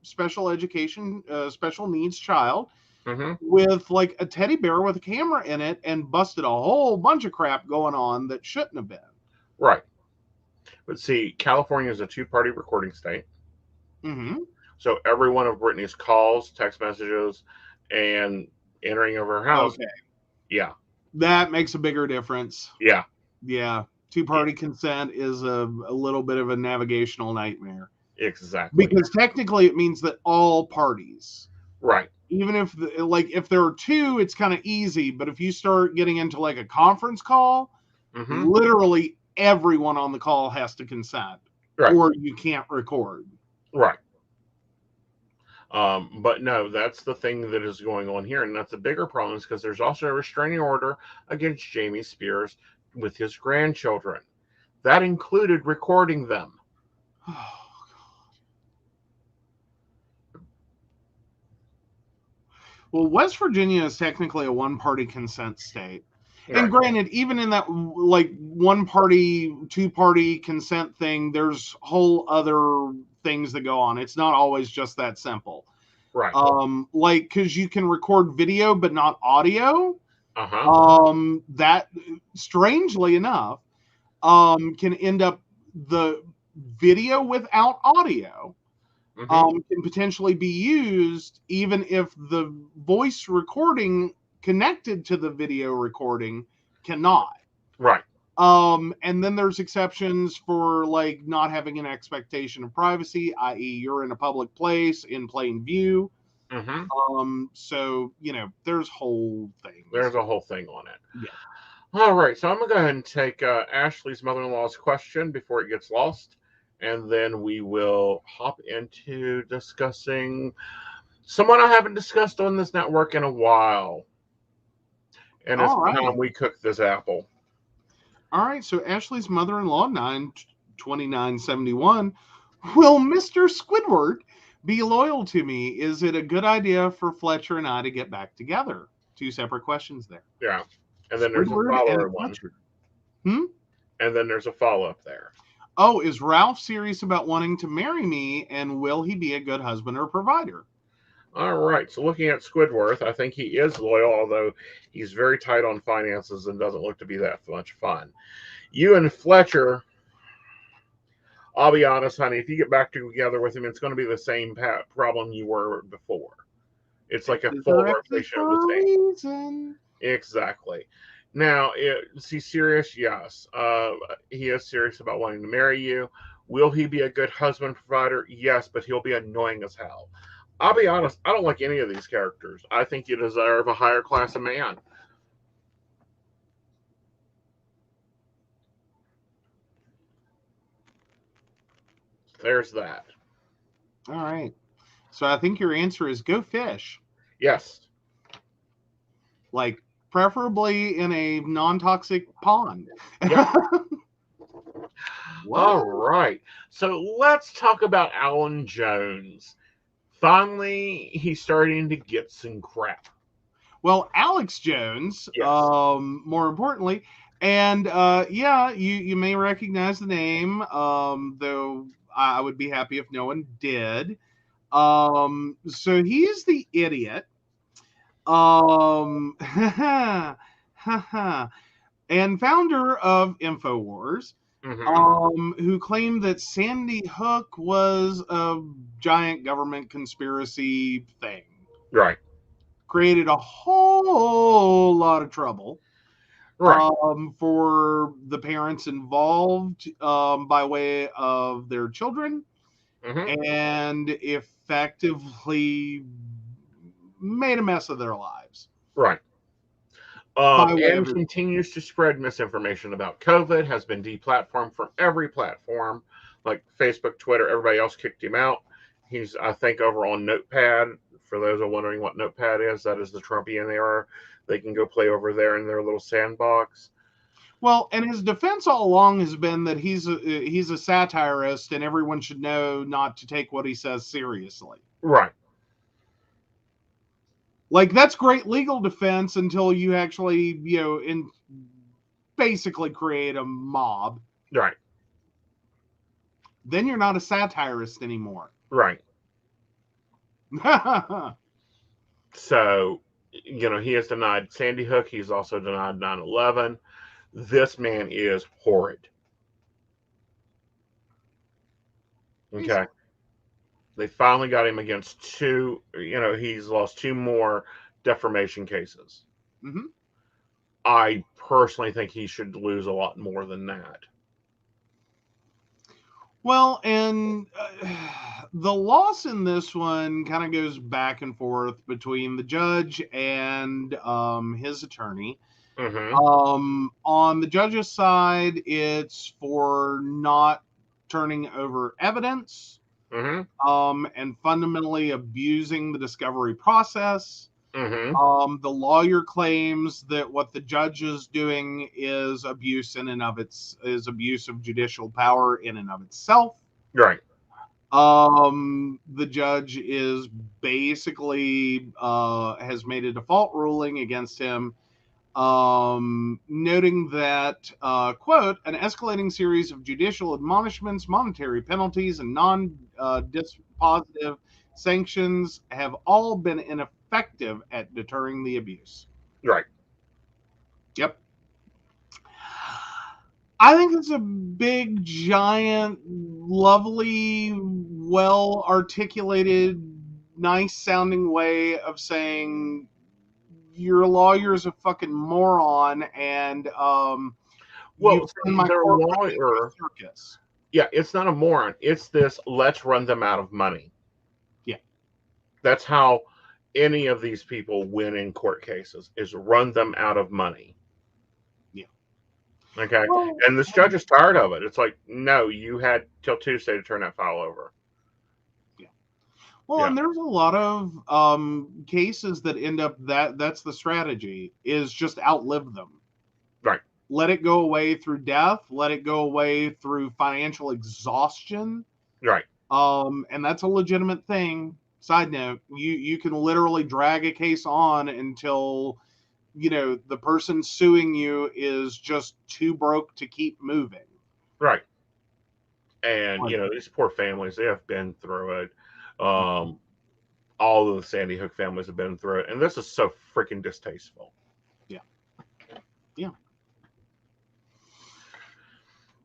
special education, special needs child, Mm-hmm. with like a teddy bear with a camera in it, and busted a whole bunch of crap going on that shouldn't have been. Right. But see, California is a two-party recording state. Mm-hmm. So every one of Britney's calls, text messages, and entering of her house, Okay, yeah, that makes a bigger difference. yeah, Yeah, two-party consent is a little bit of a navigational nightmare, exactly. because technically it means that all parties, Right. even if if there are two, it's kind of easy, but if you start getting into like a conference call, Mm-hmm. literally everyone on the call has to consent, Right. or you can't record. Right. But no, that's the thing that is going on here, and that's a bigger problem, is because there's also a restraining order against Jamie Spears with his grandchildren. That included recording them. Well, West Virginia is technically a one-party consent state. And Right. granted, even in that like one-party, two-party consent thing, there's whole other things that go on. It's not always just that simple. Right. Like, because you can record video but not audio. That, strangely enough, can end up the video without audio can potentially be used even if the voice recording connected to the video recording cannot. Right. And then there's exceptions for like not having an expectation of privacy, i.e., you're in a public place in plain view. So there's whole things. There's a whole thing on it. Yeah. All right, so I'm gonna go ahead and take Ashley's mother-in-law's question before it gets lost, and then we will hop into discussing someone I haven't discussed on this network in a while. And it's time we cook this apple. All right, so Ashley's mother-in-law, 9/29/71. Will Mr. Squidward be loyal to me? Is it a good idea for Fletcher and I to get back together? Two separate questions there. Yeah. And then there's a follow-up one. And then there's a follow-up there. Oh, is Ralph serious about wanting to marry me, and will he be a good husband or provider? All right, so looking at Squidward, I think he is loyal, although he's very tight on finances and doesn't look to be that much fun. You and Fletcher, I'll be honest, honey, if you get back together with him, it's going to be the same problem you were before. It's like a full repetition of the same. Exactly. Now, is he serious? Yes. He is serious about wanting to marry you. Will he be a good husband provider? Yes, but he'll be annoying as hell. I'll be honest, I don't like any of these characters. I think you deserve a higher class of man. There's that. All right. So I think your answer is go fish. Yes. Like, preferably in a non-toxic pond. Yeah. All right. So let's talk about Alan Jones. Finally, he's starting to get some crap. Well, Alex Jones, yes. More importantly, and you may recognize the name, though I would be happy if no one did. So he's the idiot. And founder of InfoWars, who claimed that Sandy Hook was a giant government conspiracy thing. Right. Created a whole lot of trouble. Right. For the parents involved by way of their children, and effectively made a mess of their lives. Right. And continues to spread misinformation about COVID, has been deplatformed from every platform, like Facebook, Twitter, everybody else kicked him out. He's, I think, over on Notepad. For those who are wondering what Notepad is, that is the Trumpian era. They can go play over there in their little sandbox. Well, and his defense all along has been that he's a satirist, and everyone should know not to take what he says seriously. Right. Like, that's great legal defense until you actually, basically create a mob. Right. Then you're not a satirist anymore. Right. So, he has denied Sandy Hook. He's also denied 9/11. This man is horrid. Okay. They finally got him against two, he's lost two more defamation cases. I personally think he should lose a lot more than that. Well, and the loss in this one kind of goes back and forth between the judge and his attorney. On the judge's side, it's for not turning over evidence. And fundamentally abusing the discovery process. The lawyer claims that what the judge is doing is abuse of judicial power in and of itself. Right. The judge is basically has made a default ruling against him, noting that, quote, an escalating series of judicial admonishments, monetary penalties, and non-dispositive sanctions have all been ineffective at deterring the abuse. Right. Yep. I think it's a big, giant, lovely, well articulated, nice sounding way of saying your lawyer's a fucking moron, and Well, you've done my their courtroom into a lawyer, circus. yeah, it's not a moron. It's this, let's run them out of money. Yeah. That's how any of these people win in court cases, is run them out of money. Yeah. Okay. Well, And this judge is tired of it. It's like, no, you had till Tuesday to turn that file over. well, Yeah. and there's a lot of cases that end up that's the strategy, is just outlive them. Right. Let it go away through death. Let it go away through financial exhaustion. Right. And that's a legitimate thing. Side note, you can literally drag a case on until, you know, the person suing you is just too broke to keep moving. Right. And, you know, these poor families, they have been through it. All of the Sandy Hook families have been through it. And this is so freaking distasteful. Yeah. Yeah.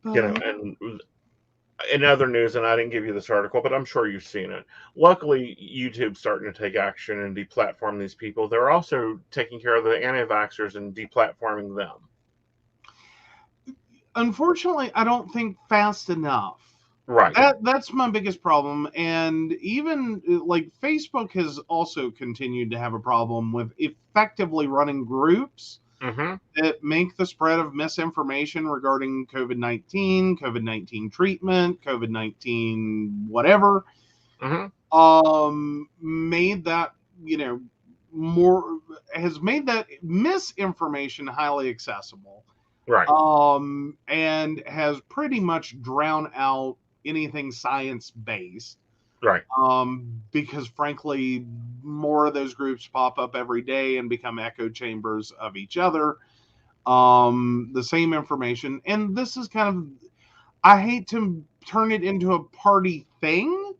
You know, and in other news, and I didn't give you this article, but I'm sure you've seen it. Luckily, YouTube's starting to take action and deplatform these people. They're also taking care of the anti-vaxxers and deplatforming them. Unfortunately, I don't think fast enough. Right. That's my biggest problem. And even like Facebook has also continued to have a problem with effectively running groups that make the spread of misinformation regarding COVID-19, COVID-19 treatment, COVID-19 whatever, made that, you know, has made that misinformation highly accessible. Right. And has pretty much drowned out anything science-based. Right. Because frankly, more of those groups pop up every day and become echo chambers of each other. The same information. And this is kind of, I hate to turn it into a party thing,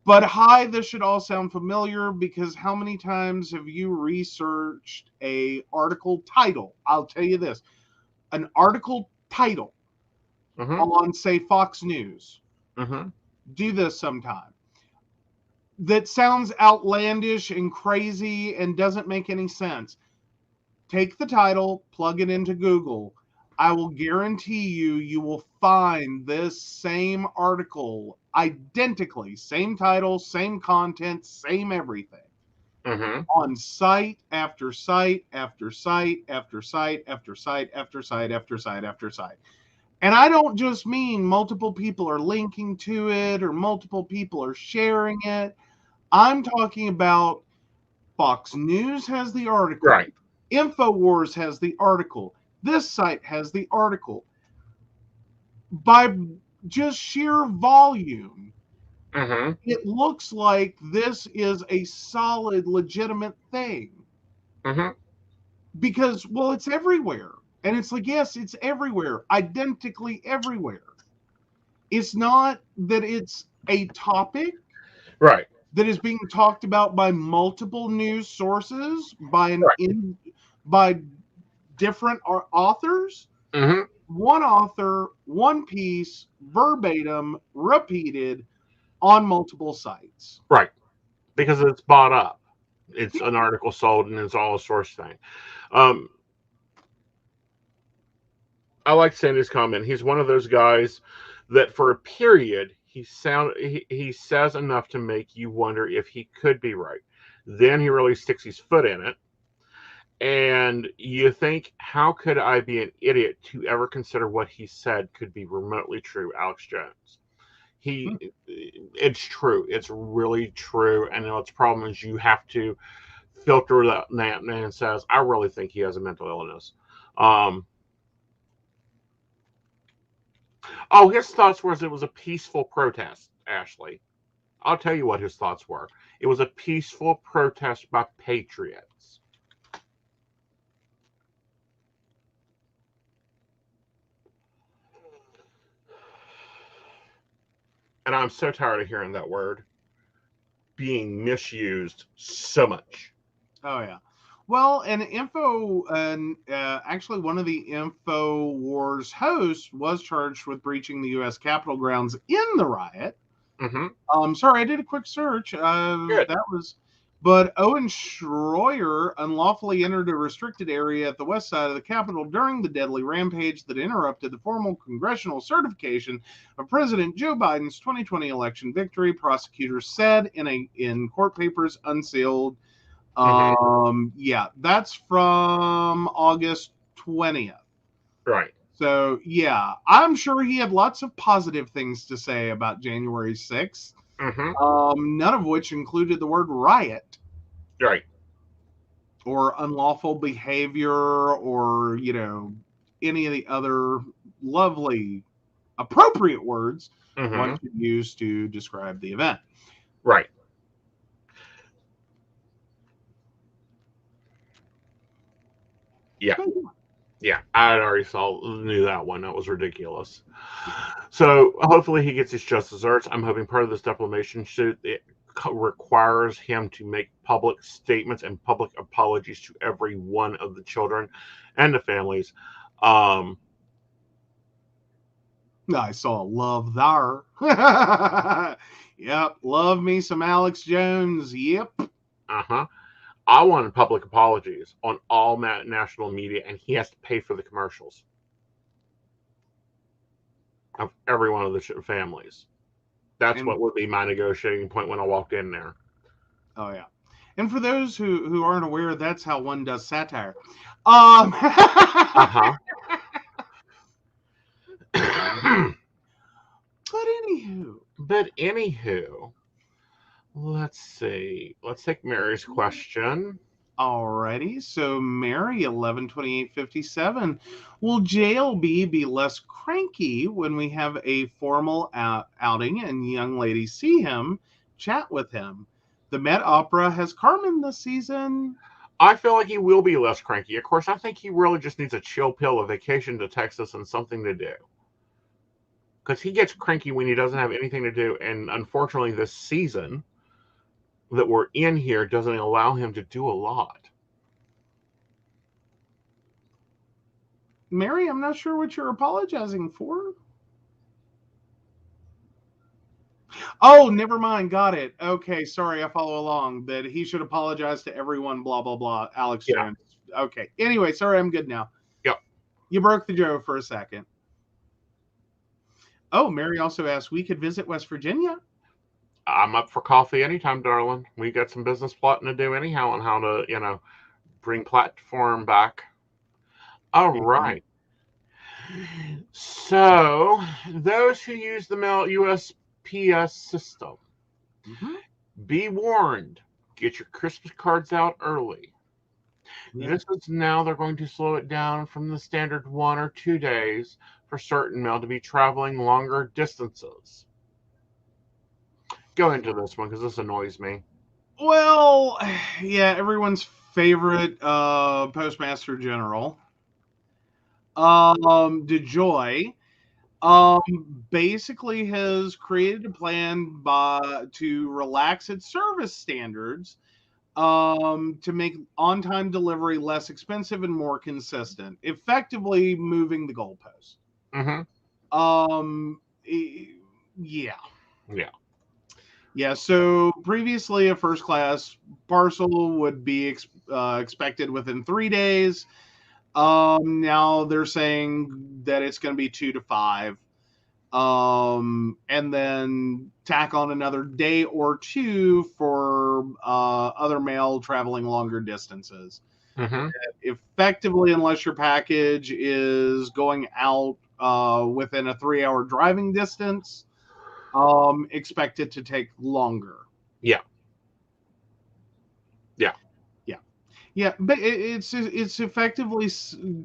but hi, this should all sound familiar, because how many times have you researched a article title? I'll tell you this. An article title on, say, Fox News. Do this sometime. That sounds outlandish and crazy and doesn't make any sense. Take the title, plug it into Google. I will guarantee you will find this same article identically, same title, same content, same everything. On site after site after site after site after site after site after site after site. And I don't just mean multiple people are linking to it or multiple people are sharing it. I'm talking about Fox News has the article. Right. InfoWars has the article. This site has the article. By just sheer volume, it looks like this is a solid, legitimate thing. Because, well, it's everywhere. And it's like, yes, it's everywhere, identically everywhere. It's not that it's a topic Right. that is being talked about by multiple news sources, by by different authors. One author, one piece, verbatim, repeated on multiple sites. Right. Because it's bought up. It's an article sold and it's all a source thing. I like Sandy's comment. He's one of those guys that for a period he says enough to make you wonder if he could be right. Then he really sticks his foot in it. And you think, how could I be an idiot to ever consider what he said could be remotely true, Alex Jones? It's true. It's really true. And its problem is you have to filter that and says, I really think he has a mental illness. His thoughts was it was a peaceful protest. Ashley. I'll tell you what his thoughts were. It was a peaceful protest by patriots. And I'm so tired of hearing that word being misused so much. Oh yeah. Well, actually, one of the InfoWars hosts was charged with breaching the U.S. Capitol grounds in the riot. Sorry, I did a quick search. Good. But Owen Schroyer unlawfully entered a restricted area at the west side of the Capitol during the deadly rampage that interrupted the formal congressional certification of President Joe Biden's 2020 election victory. Prosecutors said in court papers unsealed. Yeah, that's from August 20th. Right. So, yeah, I'm sure he had lots of positive things to say about January 6th, none of which included the word riot. Right. Or unlawful behavior or, any of the other lovely, appropriate words one could use to describe the event. Right. Yeah. Yeah, I already knew that one. That was ridiculous. So hopefully he gets his just desserts. I'm hoping part of this defamation suit requires him to make public statements and public apologies to every one of the children and the families. I saw love there. Yep, love me some Alex Jones. Yep. I wanted public apologies on all national media, and he has to pay for the commercials of every one of the families. That's what would be my negotiating point when I walked in there. Oh, yeah. And for those who aren't aware, that's how one does satire. But anywho, let's see. Let's take Mary's question. Alrighty, so Mary, 11/28/57. Will JLB be less cranky when we have a formal outing and young ladies see him, chat with him? The Met Opera has Carmen this season. I feel like he will be less cranky. Of course, I think he really just needs a chill pill, a vacation to Texas, and something to do. Because he gets cranky when he doesn't have anything to do, and unfortunately, this season that we're in here doesn't allow him to do a lot. Mary, I'm not sure what you're apologizing for. Oh, never mind. Got it. Okay, sorry, I follow along. That he should apologize to everyone, blah, blah, blah. Alex Jones. Okay. Anyway, sorry, I'm good now. Yep. You broke the joke for a second. Oh, Mary also asked, we could visit West Virginia. I'm up for coffee anytime, darling. We got some business plotting to do anyhow on how to, bring platform back. All right. So, those who use the mail USPS system, be warned. Get your Christmas cards out early. Yeah. This is now they're going to slow it down from the standard 1 or 2 days for certain mail to be traveling longer distances. Go into this one because this annoys me. Well, yeah, everyone's favorite Postmaster General, DeJoy, basically has created a plan to relax its service standards, to make on-time delivery less expensive and more consistent, effectively moving the goalpost. Yeah, so previously a first-class parcel would be expected within 3 days. Now they're saying that it's going to be 2 to 5. And then tack on another day or 2 for other mail traveling longer distances. Effectively, unless your package is going out within a 3-hour driving distance, expect it to take longer. Yeah, but it's effectively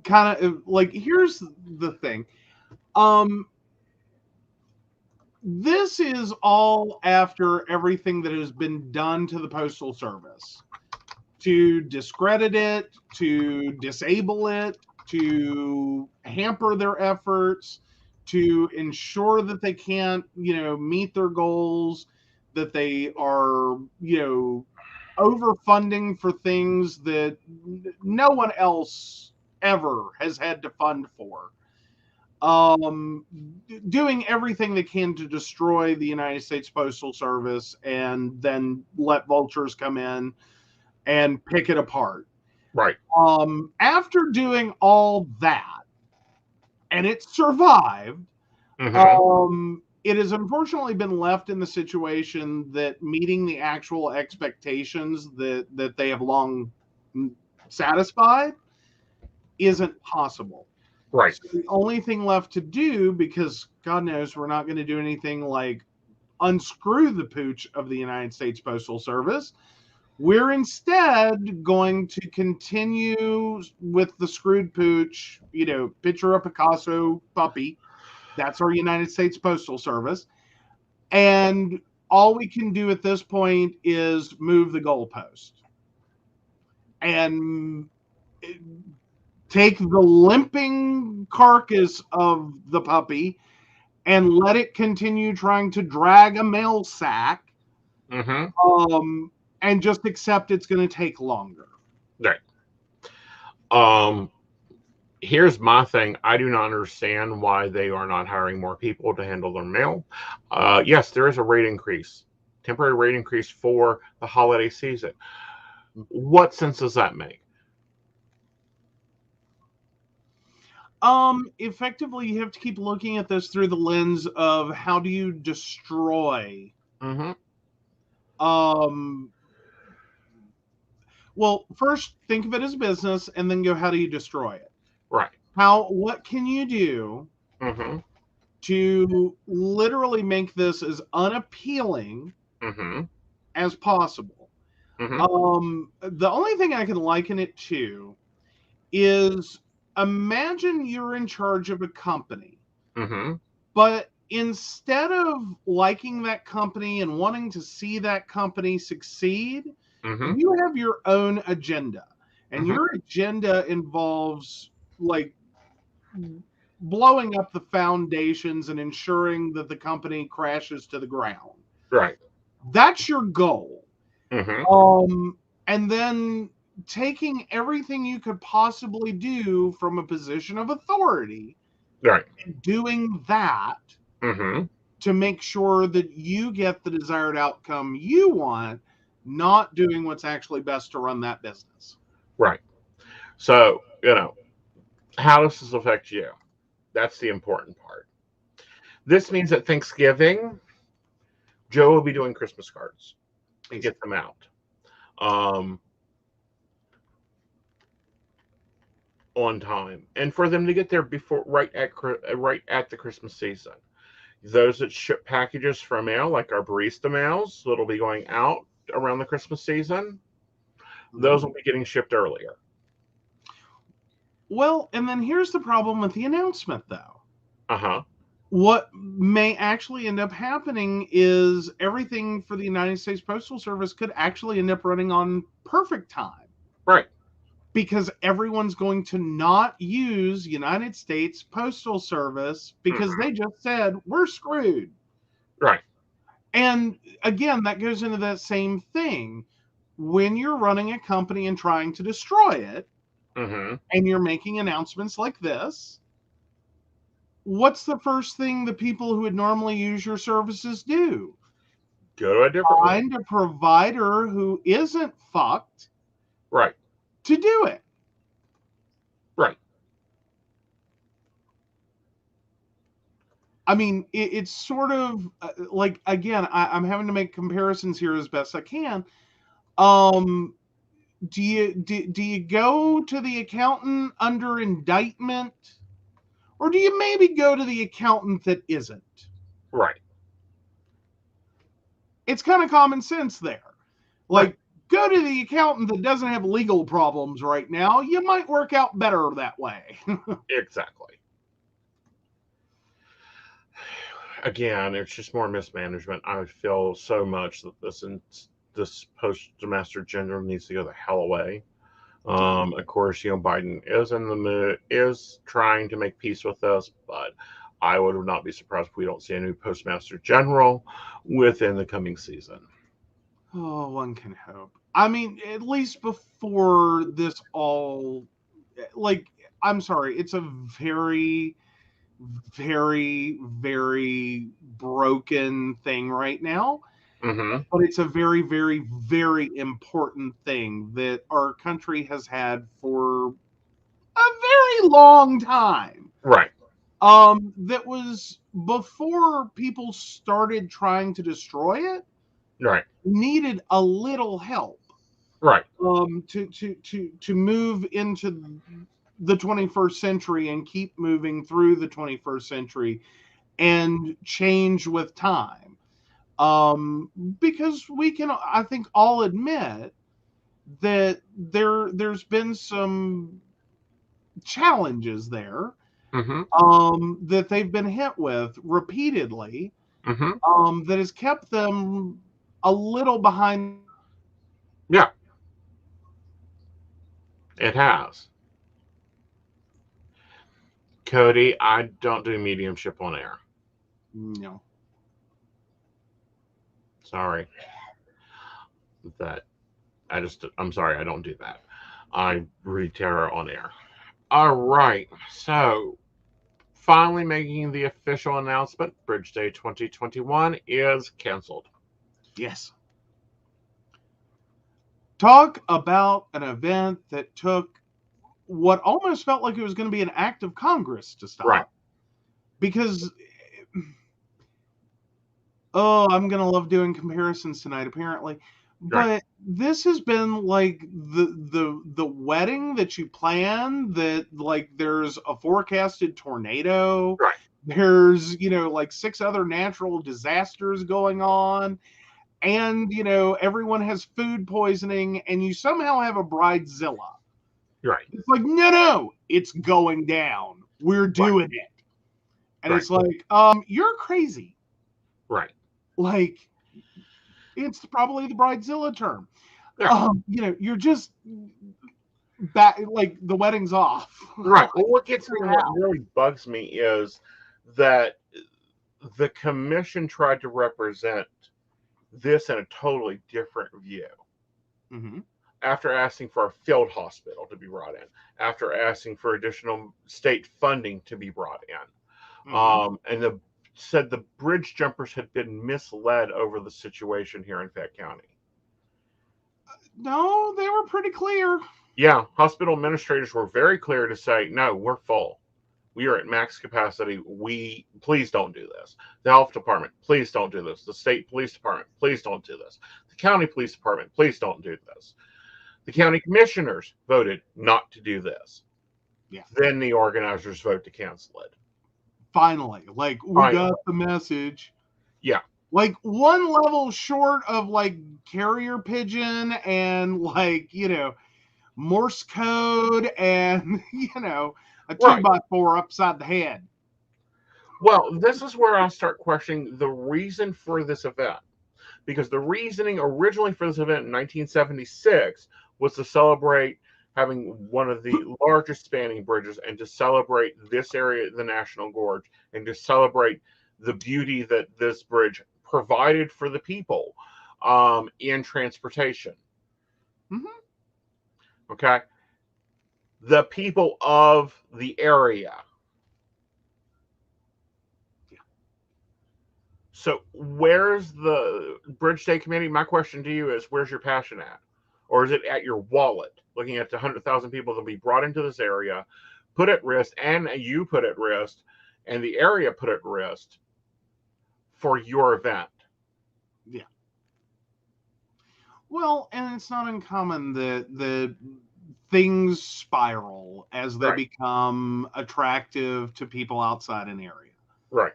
kind of like, here's the thing. this is all after everything that has been done to the Postal Service to discredit it, to disable it, to hamper their efforts, to ensure that they can't, meet their goals, that they are, overfunding for things that no one else ever has had to fund for. Doing everything they can to destroy the United States Postal Service and then let vultures come in and pick it apart. Right. After doing all that, and it survived, it has unfortunately been left in the situation that meeting the actual expectations that they have long satisfied isn't possible. Right. So the only thing left to do, because God knows we're not going to do anything like unscrew the pooch of the United States Postal Service, we're instead going to continue with the screwed pooch, picture a Picasso puppy. That's our United States Postal Service. And all we can do at this point is move the goalpost and take the limping carcass of the puppy and let it continue trying to drag a mail sack. And just accept it's going to take longer. Right. Here's my thing. I do not understand why they are not hiring more people to handle their mail. Yes, there is a rate increase, temporary rate increase for the holiday season. What sense does that make? Effectively, you have to keep looking at this through the lens of how do you destroy. Well, first think of it as business, and then go, how do you destroy it? Right. What can you do to literally make this as unappealing as possible? The only thing I can liken it to is, imagine you're in charge of a company, but instead of liking that company and wanting to see that company succeed, you have your own agenda. And your agenda involves like blowing up the foundations and ensuring that the company crashes to the ground. Right. That's your goal. And then taking everything you could possibly do from a position of authority, right, and doing that to make sure that you get the desired outcome you want, not doing what's actually best to run that business. Right. So, how does this affect you? That's the important part. This means at Thanksgiving, Joe will be doing Christmas cards and get them out. On time, and for them to get there before right at the Christmas season. Those that ship packages for mail, like our barista mails, that'll be going out around the Christmas season, those will be getting shipped earlier. Well, and then here's the problem with the announcement, though. What may actually end up happening is everything for the United States Postal Service could actually end up running on perfect time. Right. Because everyone's going to not use United States Postal Service because they just said, we're screwed. Right. And again, that goes into that same thing. When you're running a company and trying to destroy it, and you're making announcements like this, what's the first thing the people who would normally use your services do? Go to a different one. Find a provider who isn't fucked. Right. To do it. Right. I mean, it's sort of like, again, I'm having to make comparisons here as best I can. Do you go to the accountant under indictment, or do you maybe go to the accountant that isn't? Right. It's kind of common sense there. Like, go to the accountant that doesn't have legal problems right now. You might work out better that way. Exactly. again, it's just more mismanagement. I feel so much that this postmaster general needs to go the hell away. Of course, Biden is trying to make peace with us, but I would not be surprised if we don't see a new postmaster general within the coming season. Oh, one can hope. I mean, at least before this all, like, I'm sorry, it's a very, very, very broken thing right now. Mm-hmm. But it's a very, very, very important thing that our country has had for a very long time. Right. That was before people started trying to destroy it, Right. needed a little help. Right. To move into the 21st century and keep moving through the 21st century and change with time. Because we can, I think, all admit that there's been some challenges there Mm-hmm. that they've been hit with repeatedly, Mm-hmm. that has kept them a little behind. Yeah, it has. Cody, I don't do mediumship on air. No. Sorry. That I'm sorry, I don't do that. I read tarot on air. All right. So, finally making the official announcement, Bridge Day 2021 is canceled. Yes. Talk about an event that took what almost felt like it was going to be an act of Congress to stop. Right. Because, I'm going to love doing comparisons tonight, apparently. But Right. this has been like the wedding that you plan, that like there's a forecasted tornado. Right. There's, like 6 other natural disasters going on. And, everyone has food poisoning, and you somehow have a bridezilla. Right. It's like, no, it's going down. We're doing it. And Right. it's like, you're crazy. Right. Like, it's probably the bridezilla term. Yeah. You're just back, like the wedding's off. Right. Well, what really bugs me is that the commission tried to represent this in a totally different view. Mm-hmm. After asking for a field hospital to be brought in, after asking for additional state funding to be brought in, and said the bridge jumpers had been misled over the situation here in Fayette County. No, they were pretty clear. Yeah, hospital administrators were very clear to say, no, we're full. We are at max capacity. Please don't do this. The health department, please don't do this. The state police department, please don't do this. The county police department, please don't do this. The county commissioners voted not to do this. Yeah. Then the organizers vote to cancel it. Finally, like we got the message. Yeah. Like one level short of like carrier pigeon and like, Morse code and, a 2x4 upside the head. Well, this is where I start questioning the reason for this event. Because the reasoning originally for this event in 1976 was to celebrate having one of the largest spanning bridges and to celebrate this area, the National Gorge, and to celebrate the beauty that this bridge provided for the people in transportation. Mm-hmm. Okay. The people of the area. Yeah. So where's the Bridge Day Committee? My question to you is, where's your passion at? Or is it at your wallet, looking at the 100,000 people that will be brought into this area, put at risk, and you put at risk, and the area put at risk for your event? Yeah. Well, and it's not uncommon that the things spiral as they become attractive to people outside an area. Right.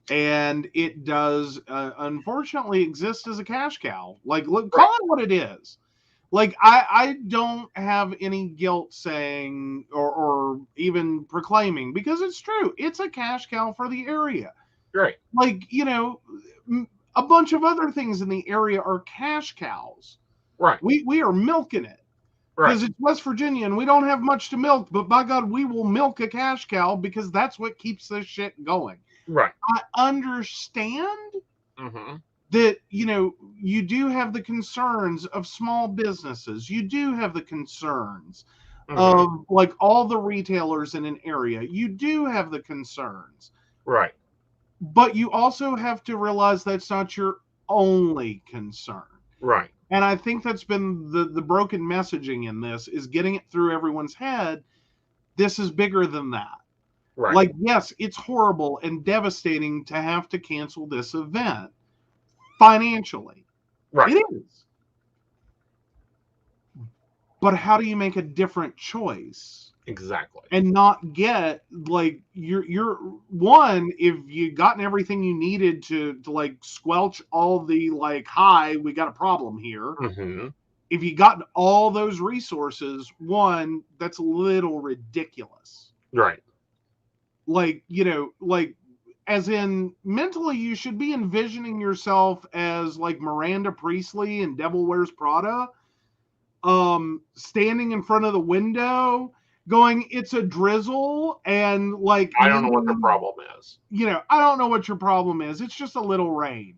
And it does, unfortunately, exist as a cash cow. Like, look, call it what it is. Like, I don't have any guilt saying or even proclaiming, because it's true. It's a cash cow for the area. Right. Like, a bunch of other things in the area are cash cows. Right. We are milking it. Right. Because it's West Virginia and we don't have much to milk, but by God, we will milk a cash cow because that's what keeps this shit going. Right. I understand Mm-hmm. that, you do have the concerns of small businesses. You do have the concerns of like all the retailers in an area. You do have the concerns. Right. But you also have to realize that's not your only concern. Right. And I think that's been the broken messaging in this, is getting it through everyone's head. This is bigger than that. Right. Like, yes, it's horrible and devastating to have to cancel this event financially. Right. It is. But how do you make a different choice? Exactly. And not get, like, you're one, if you gotten everything you needed to like squelch all the like, hi, we got a problem here. Mm-hmm. If you gotten all those resources, one, that's a little ridiculous. Right. Like, like, as in, mentally, you should be envisioning yourself as like Miranda Priestley in Devil Wears Prada, standing in front of the window going, it's a drizzle, and like, I don't know what the problem is. I don't know what your problem is. It's just a little rain.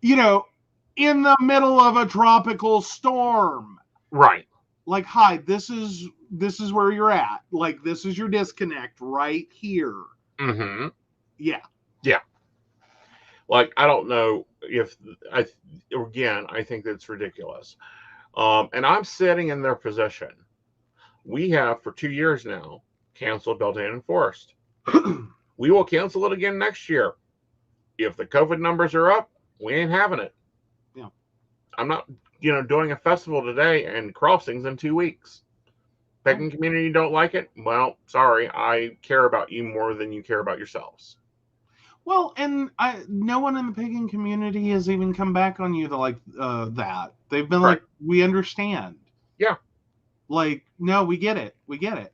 In the middle of a tropical storm. Right. Like, hi, this is where you're at. Like, this is your disconnect right here. Mm-hmm. Yeah. Yeah. Like, I don't know if I think that's ridiculous. And I'm sitting in their position. We have for 2 years now canceled Beltane and Forest. We will cancel it again next year. If the COVID numbers are up, we ain't having it. Yeah. I'm not, doing a festival today and crossings in 2 weeks. Pagan community don't like it. Well, sorry, I care about you more than you care about yourselves. Well, and no one in the pagan community has even come back on you to like that. They've been like, we understand. Yeah. Like, no, we get it. We get it.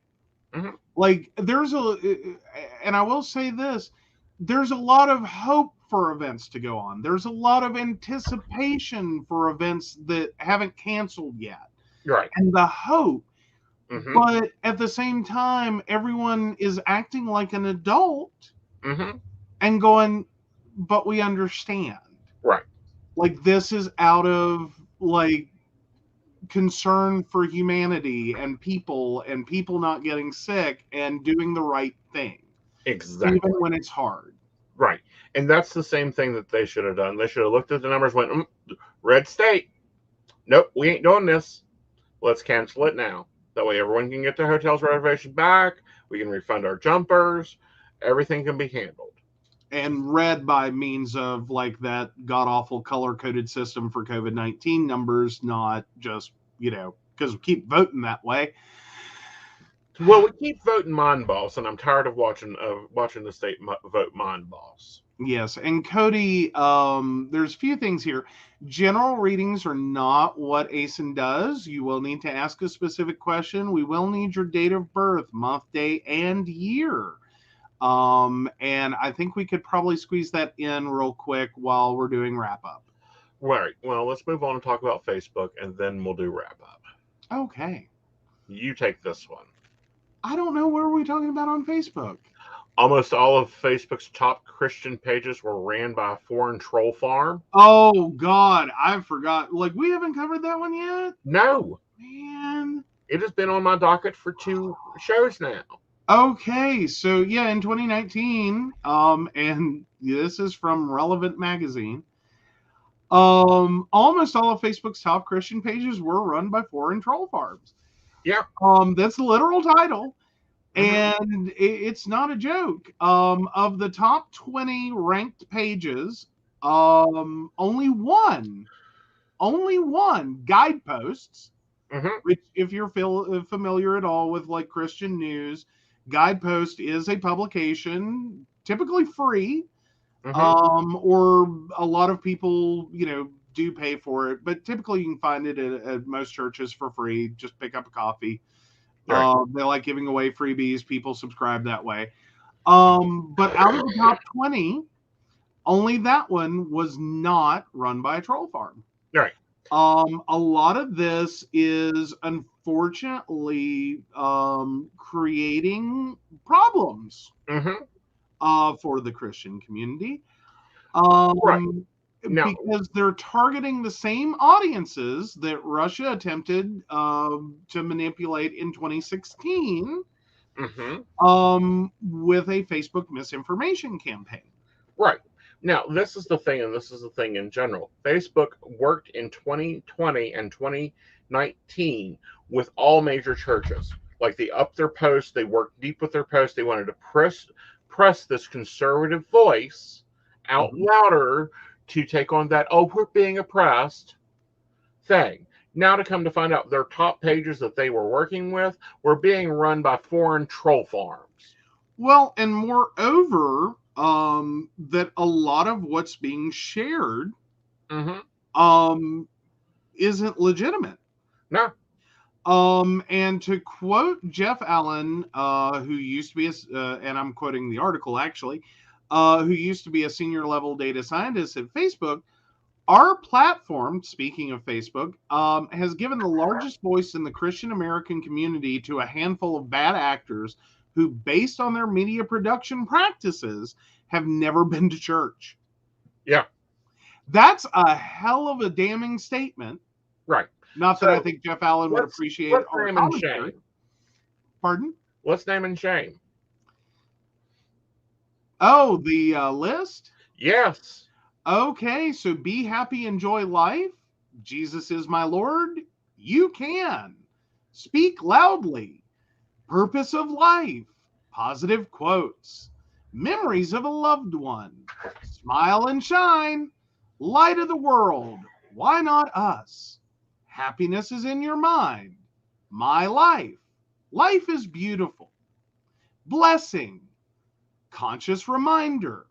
Mm-hmm. Like, and I will say this, there's a lot of hope for events to go on. There's a lot of anticipation for events that haven't canceled yet. Right. And the hope. Mm-hmm. But at the same time, everyone is acting like an adult and going, but we understand. Right. Like, this is out of like concern for humanity and people not getting sick and doing the right thing. Exactly. Even when it's hard. Right. And that's the same thing that they should have done. They should have looked at the numbers, went, red state. Nope, we ain't doing this. Let's cancel it now. That way everyone can get their hotel's reservation back. We can refund our jumpers. Everything can be handled. And red by means of like that god-awful color-coded system for COVID-19 numbers, not just, because we keep voting that way. Well, we keep voting Mind Boss, and I'm tired of watching the state vote Mind Boss. Yes, and Cody, there's a few things here. General readings are not what Aeson does. You will need to ask a specific question. We will need your date of birth, month, day, and year. And I think we could probably squeeze that in real quick while we're doing wrap up. Right. Well, let's move on and talk about Facebook, and then we'll do wrap up. Okay. You take this one. I don't know, what are we talking about on Facebook? Almost all of Facebook's top Christian pages were ran by a foreign troll farm. Oh, God, I forgot. Like, we haven't covered that one yet? No. Man. It has been on my docket for 2 shows now. Okay, so yeah, in 2019, and this is from Relevant Magazine, almost all of Facebook's top Christian pages were run by foreign troll farms. Yeah. That's the literal title. And it's not a joke. Of the top 20 ranked pages, only one Guideposts, which, if you're familiar at all with like Christian news, Guidepost is a publication, typically free, or a lot of people, do pay for it, but typically you can find it at most churches for free. Just pick up a coffee. Right. They like giving away freebies. People subscribe that way. But out of the top 20, Only that one was not run by a troll farm. Right. A lot of this is unfortunately creating problems for the Christian community. Right. No. Because they're targeting the same audiences that Russia attempted to manipulate in 2016 with a Facebook misinformation campaign. Right. Now, this is the thing, and this is the thing in general. Facebook worked in 2020 and 2019 with all major churches. Like, they upped their posts, they worked deep with their posts, they wanted to press this conservative voice out louder to take on that, oh, we're being oppressed thing. Now, to come to find out, their top pages that they were working with were being run by foreign troll farms. Well, and moreover, that a lot of what's being shared isn't legitimate. No. And to quote Jeff Allen, who used to be, and I'm quoting the article actually, who used to be a senior level data scientist at Facebook, our platform, speaking of Facebook, has given the largest voice in the Christian American community to a handful of bad actors who, based on their media production practices, have never been to church. Yeah. That's a hell of a damning statement. Right. Not that I think Jeff Allen would appreciate our name and shame. Pardon? Let's name and shame. Oh, the list? Yes. Okay, so be happy, enjoy life. Jesus is my Lord. You can. Speak loudly. Purpose of life. Positive quotes. Memories of a loved one. Smile and shine. Light of the world. Why not us? Happiness is in your mind. My life. Life is beautiful. Blessing. Conscious reminder.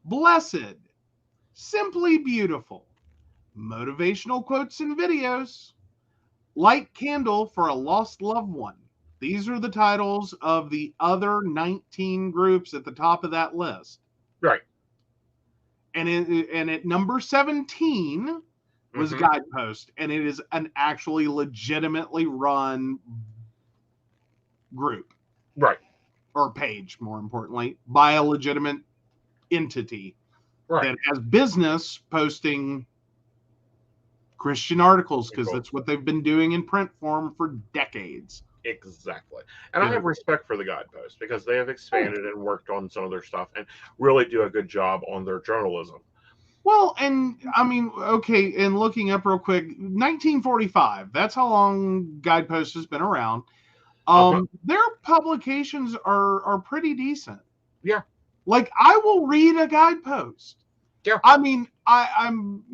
Blessed. Simply beautiful. Motivational quotes and videos. Light candle for a lost loved one. These are the titles of the other 19 groups at the top of that list. Right. And at number 17 was Guidepost, and it is an actually legitimately run group. Right. Or page, more importantly, by a legitimate entity that has business posting Christian articles, because that's what they've been doing in print form for decades. Exactly. And I have respect for the Guidepost because they have expanded and worked on some of their stuff and really do a good job on their journalism. Well, and I mean, okay, and looking up real quick, 1945, that's how long Guidepost has been around. Their publications are pretty decent. Yeah. Like, I will read a Guidepost. Yeah. I mean, I'm,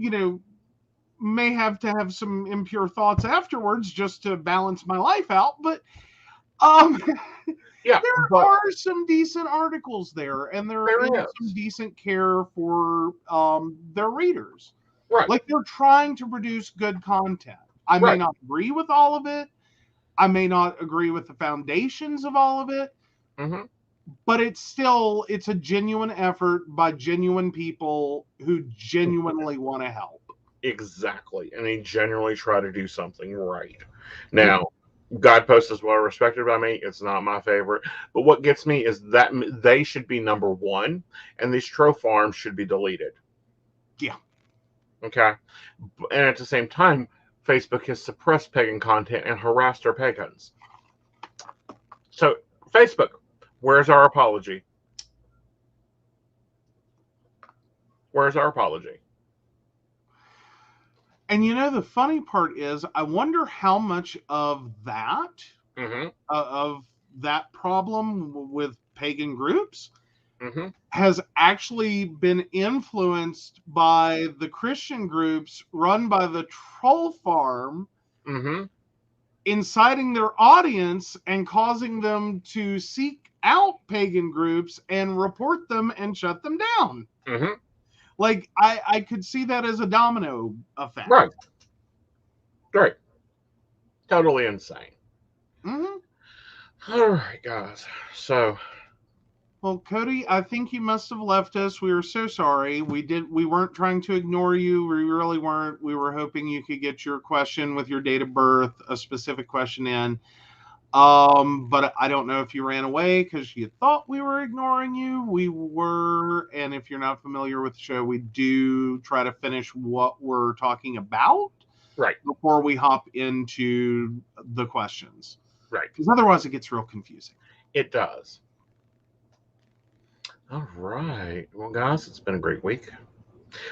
may have to have some impure thoughts afterwards just to balance my life out, but there are some decent articles there, and there is some decent care for their readers. Right. Like, they're trying to produce good content. I may not agree with all of it. I may not agree with the foundations of all of it. But it's a genuine effort by genuine people who genuinely want to help. Exactly. And they genuinely try to do something right. Now, Guidepost is well respected by me. It's not my favorite. But what gets me is that they should be number one, and these troll farms should be deleted. Yeah. Okay. And at the same time, Facebook has suppressed pagan content and harassed our pagans. So, Facebook, where's our apology? Where's our apology? And the funny part is, I wonder how much of that, of that problem with pagan groups has actually been influenced by the Christian groups run by the troll farm, inciting their audience and causing them to seek out pagan groups and report them and shut them down. Like, I could see that as a domino effect. Right. Totally insane. All right, guys. So, Well, Cody, I think you must have left us. We were so sorry. We weren't trying to ignore you. We really weren't. We were hoping you could get your question with your date of birth, a specific question in. But I don't know if you ran away because you thought we were ignoring you. We were, and if you're not familiar with the show, we do try to finish what we're talking about Right. before we hop into the questions. Right. Because otherwise it gets real confusing. It does. All right. Well, guys, it's been a great week.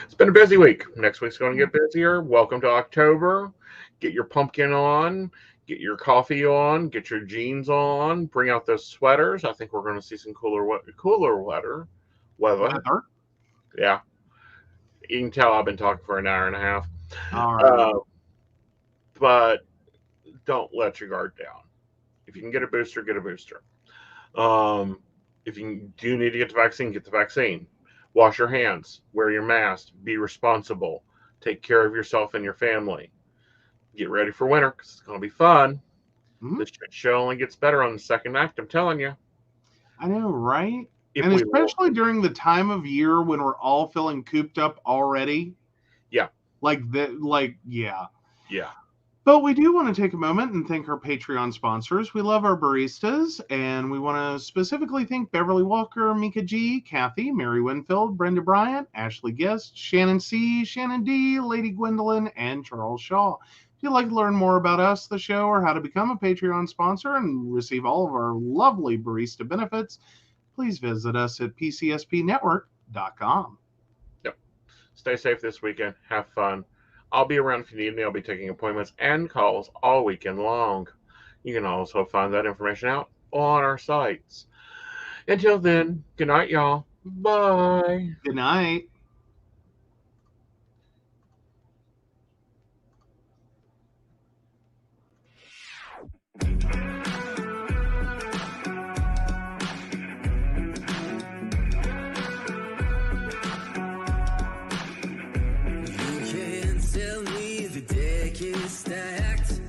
It's been a busy week. Next week's going to get busier. Welcome to October. Get your pumpkin on. Get your coffee on. Get your jeans on. Bring out those sweaters. I think we're going to see some cooler weather. Yeah. You can tell I've been talking for an hour and a half. All right. But don't let your guard down. If you can get a booster, get a booster. If you do need to get the vaccine, get the vaccine. Wash your hands. Wear your mask. Be responsible. Take care of yourself and your family. Get ready for winter because it's going to be fun. Mhm. This show only gets better on the second act. I'm telling you. I know, right? And especially during the time of year when we're all feeling cooped up already. Yeah. Yeah. Yeah. But we do want to take a moment and thank our Patreon sponsors. We love our baristas, and we want to specifically thank Beverly Walker, Mika G, Kathy, Mary Winfield, Brenda Bryant, Ashley Guest, Shannon C, Shannon D, Lady Gwendolyn, and Charles Shaw. If you'd like to learn more about us, the show, or how to become a Patreon sponsor and receive all of our lovely barista benefits, please visit us at PCSPnetwork.com. Yep. Stay safe this weekend. Have fun. I'll be around if you need me. I'll be taking appointments and calls all weekend long. You can also find that information out on our sites. Until then, good night, y'all. Bye. Good night. Stacked.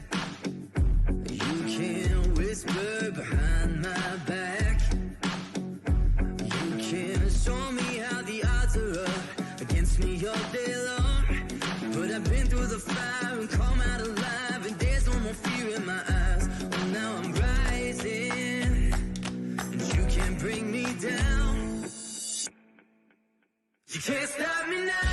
You can whisper behind my back. You can show me how the odds are up against me all day long. But I've been through the fire and come out alive, and there's no more fear in my eyes. Oh, now I'm rising, and you can't bring me down. You can't stop me now.